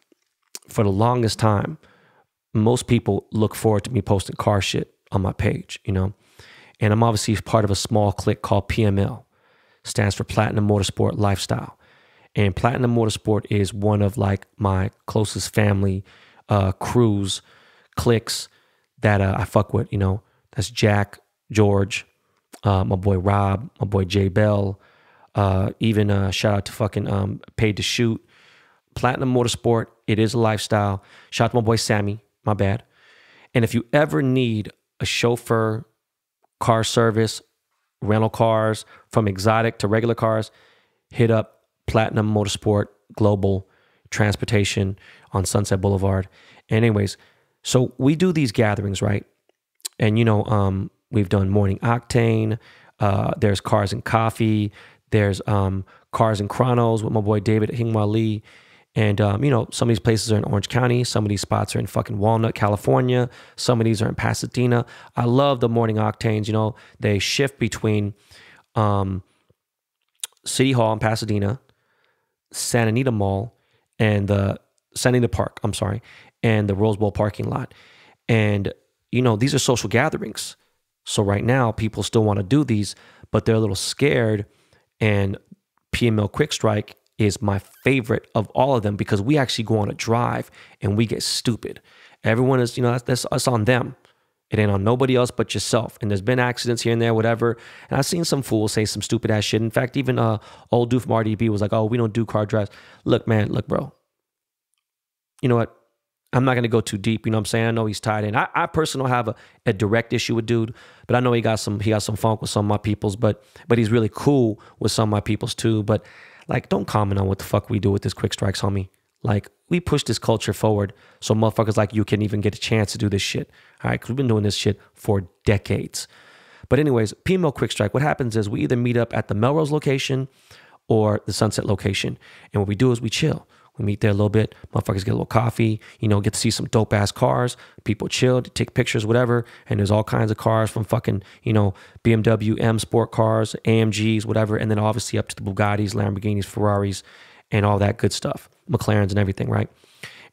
for the longest time, most people look forward to me posting car shit on my page, And I'm obviously part of a small clique called PML. Stands for Platinum Motorsport Lifestyle. And Platinum Motorsport is one of like my closest family crews, cliques that I fuck with, That's Jack, George, my boy Rob, my boy Jay Bell, even shout out to fucking Paid to Shoot. Platinum Motorsport, it is a lifestyle. Shout out to my boy Sammy, my bad. And if you ever need a chauffeur, car service, rental cars, from exotic to regular cars, hit up Platinum Motorsport Global Transportation on Sunset Boulevard. Anyways, so we do these gatherings, right? And, we've done Morning Octane. There's Cars and Coffee. There's Cars and Chronos with my boy David Hingwa Lee. And, some of these places are in Orange County. Some of these spots are in fucking Walnut, California. Some of these are in Pasadena. I love the Morning Octanes. They shift between City Hall in Pasadena, Santa Anita Mall, and the Santa Anita Park, and the Rose Bowl parking lot. And, these are social gatherings. So right now, people still want to do these, but they're a little scared. And PML Quick Strike is my favorite of all of them because we actually go on a drive and we get stupid. Everyone is, that's us on them. It ain't on nobody else but yourself. And there's been accidents here and there, whatever. And I've seen some fools say some stupid ass shit. In fact, even old dude from RDB was like, oh, we don't do car drives. Look, bro. You know what? I'm not going to go too deep. You know what I'm saying? I know he's tied in. I personally don't have a direct issue with dude, but I know he got some funk with some of my peoples, but he's really cool with some of my peoples too. But like, don't comment on what the fuck we do with this Quick Strikes, homie. Like, we push this culture forward so motherfuckers like you can even get a chance to do this shit. All right? Because we've been doing this shit for decades. But anyways, PML Quick Strike, what happens is we either meet up at the Melrose location or the Sunset location. And what we do is we chill. We meet there a little bit. Motherfuckers get a little coffee, get to see some dope ass cars. People chill, take pictures, whatever. And there's all kinds of cars from fucking, BMW, M Sport cars, AMGs, whatever. And then obviously up to the Bugattis, Lamborghinis, Ferraris, and all that good stuff. McLarens and everything, right?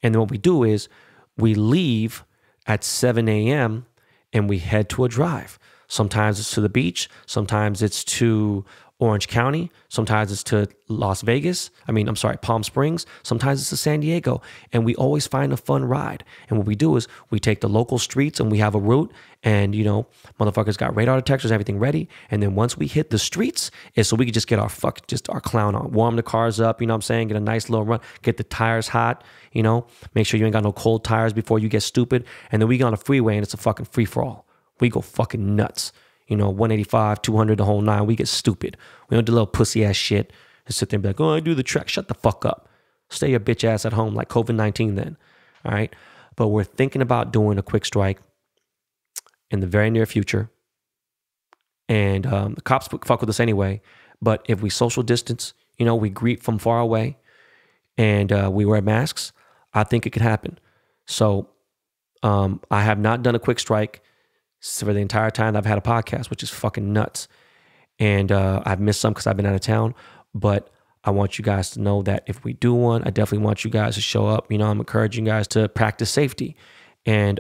And then what we do is we leave at 7 a.m. and we head to a drive. Sometimes it's to the beach. Sometimes it's to Orange County. Sometimes it's to Palm Springs. Sometimes it's to San Diego. And we always find a fun ride. And what we do is we take the local streets and we have a route and, motherfuckers got radar detectors, everything ready. And then once we hit the streets, it's so we can just get our clown on, warm the cars up, get a nice little run, get the tires hot, make sure you ain't got no cold tires before you get stupid. And then we go on a freeway and it's a fucking free for all. We go fucking nuts. 185, 200, the whole nine. We get stupid. We don't do little pussy ass shit and sit there and be like, oh, I do the track. Shut the fuck up. Stay your bitch ass at home like COVID-19 then. All right. But we're thinking about doing a Quick Strike in the very near future. And the cops fuck with us anyway. But if we social distance, we greet from far away and we wear masks, I think it could happen. So I have not done a Quick Strike for the entire time I've had a podcast, which is fucking nuts. And I've missed some because I've been out of town. But I want you guys to know that if we do one, I definitely want you guys to show up. I'm encouraging you guys to practice safety. And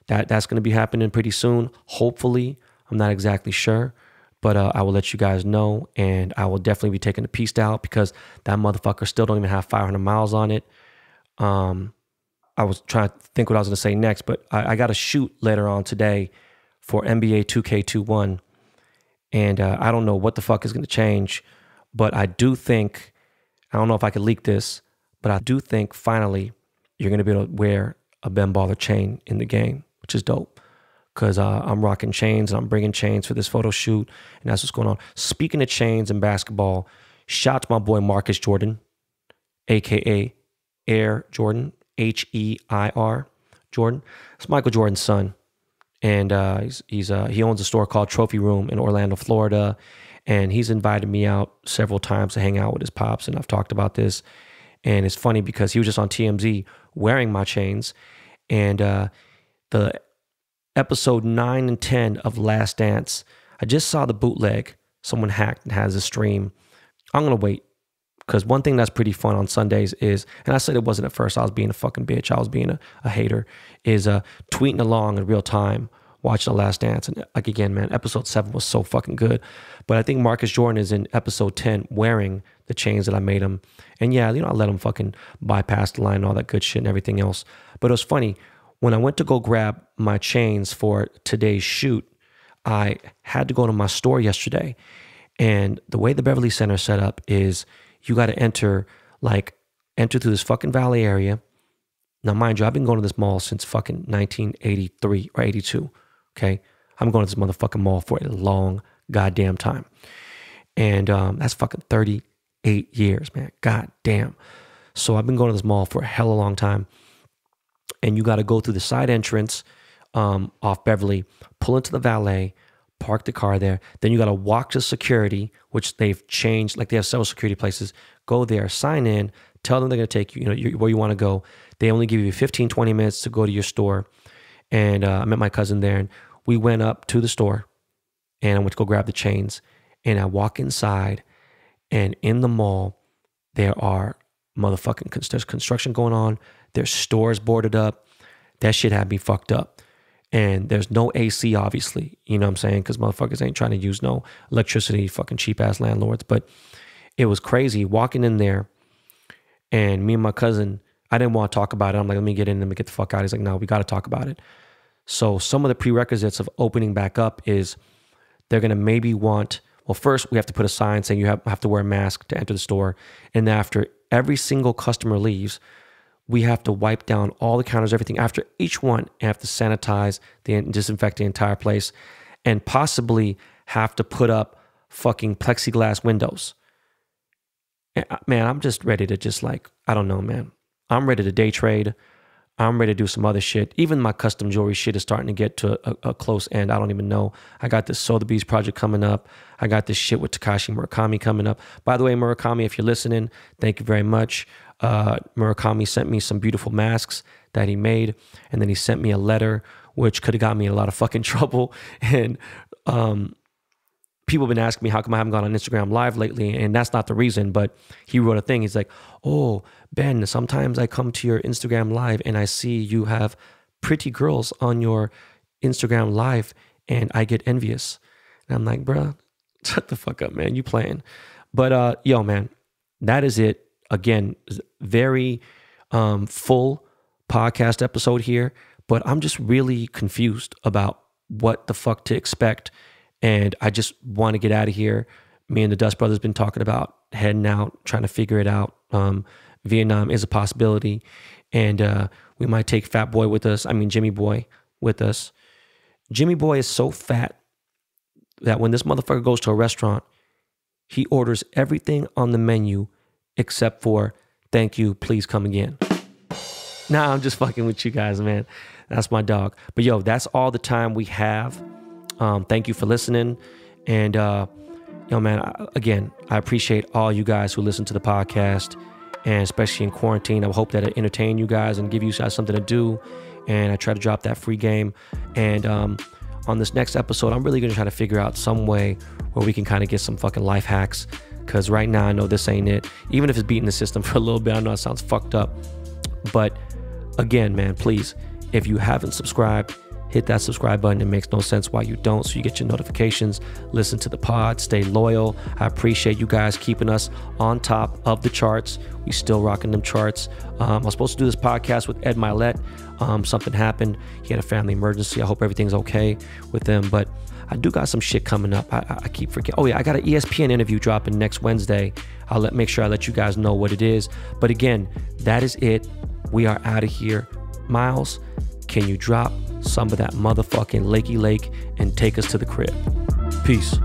that's going to be happening pretty soon. Hopefully, I'm not exactly sure. But I will let you guys know, and I will definitely be taking the piece out because that motherfucker still don't even have 500 miles on it. I was trying to think what I was going to say next, but I got a shoot later on today for NBA 2K21, and I don't know what the fuck is going to change, but I do think, I don't know if I could leak this, but I do think finally you're going to be able to wear a Ben Baller chain in the game, which is dope. Because I'm rocking chains and I'm bringing chains for this photo shoot, and that's what's going on. Speaking of chains and basketball, shout out to my boy Marcus Jordan, aka Air Jordan, H-E-I-R Jordan. It's Michael Jordan's son, and he owns a store called Trophy Room in Orlando, Florida, and he's invited me out several times to hang out with his pops, and I've talked about this, and it's funny because he was just on TMZ wearing my chains, and the episode 9 and 10 of Last Dance, I just saw the bootleg. Someone hacked and has a stream. I'm going to wait because one thing that's pretty fun on Sundays is, and I said it wasn't at first, I was being a fucking bitch, I was being a hater, is tweeting along in real time, watching The Last Dance. And like, again, man, episode 7 was so fucking good. But I think Marcus Jordan is in episode 10 wearing the chains that I made him. And yeah, I let him fucking bypass the line and all that good shit and everything else. But it was funny. When I went to go grab my chains for today's shoot, I had to go to my store yesterday. And the way the Beverly Center is set up is you got to enter through this fucking valet area. Now, mind you, I've been going to this mall since fucking 1983 or 82, okay? I'm going to this motherfucking mall for a long goddamn time. And that's fucking 38 years, man. God damn. So I've been going to this mall for a hella long time. And you got to go through the side entrance off Beverly, pull into the valet, park the car there. Then you got to walk to security, which they've changed. Like they have several security places. Go there, sign in, tell them they're going to take you, where you want to go. They only give you 15, 20 minutes to go to your store. And I met my cousin there, and we went up to the store, and I went to go grab the chains. And I walk inside, and in the mall, there are there's construction going on. There's stores boarded up. That shit had me fucked up. And there's no AC, obviously. You know what I'm saying? Because motherfuckers ain't trying to use no electricity, fucking cheap-ass landlords. But it was crazy walking in there. And me and my cousin, I didn't want to talk about it. I'm like, let me get in and get the fuck out. He's like, no, we got to talk about it. So some of the prerequisites of opening back up is they're going to maybe want, well, first we have to put a sign saying you have to wear a mask to enter the store. And after every single customer leaves, we have to wipe down all the counters, everything. After each one, you have to sanitize and disinfect the entire place, and possibly have to put up fucking plexiglass windows. Man, I'm just ready to I don't know, man. I'm ready to day trade. I'm ready to do some other shit. Even my custom jewelry shit is starting to get to a close end. I don't even know. I got this Sotheby's project coming up. I got this shit with Takashi Murakami coming up. By the way, Murakami, if you're listening, thank you very much. Murakami sent me some beautiful masks that he made, and then he sent me a letter which could have got me in a lot of fucking trouble. And people have been asking me how come I haven't gone on Instagram Live lately, and that's not the reason, but he wrote a thing. He's like, oh, Ben, sometimes I come to your Instagram Live and I see you have pretty girls on your Instagram Live and I get envious. And I'm like, bruh, shut the fuck up, man. You playing. But yo, man, that is it. Again, very full podcast episode here, but I'm just really confused about what the fuck to expect. And I just want to get out of here. Me and the Dust Brothers been talking about heading out, trying to figure it out. Vietnam is a possibility. And we might take Fat Boy with us. I mean, Jimmy Boy with us. Jimmy Boy is so fat that when this motherfucker goes to a restaurant, he orders everything on the menu except for, thank you, please come again. Nah, I'm just fucking with you guys, man. That's my dog. But yo, that's all the time we have. Thank you for listening. And yo, man, again, I appreciate all you guys who listen to the podcast, and especially in quarantine. I hope that it entertain you guys and give you guys something to do. And I try to drop that free game. And on this next episode, I'm really going to try to figure out some way where we can kind of get some fucking life hacks. Because right now, I know this ain't it. Even if it's beating the system for a little bit, I know it sounds fucked up. But again, man, please, if you haven't subscribed, hit that subscribe button. It makes no sense why you don't, so you get your notifications, listen to the pod, stay loyal. I appreciate you guys keeping us on top of the charts. We still rocking them charts. I was supposed to do this podcast with Ed Milet. Something happened. He had a family emergency. I hope everything's okay with them, but I do got some shit coming up. I keep forgetting. Oh yeah, I got an ESPN interview dropping next Wednesday. I'll make sure I let you guys know what it is. But again, that is it. We are out of here. Miles, can you drop some of that motherfucking Lakey Lake and take us to the crib? Peace.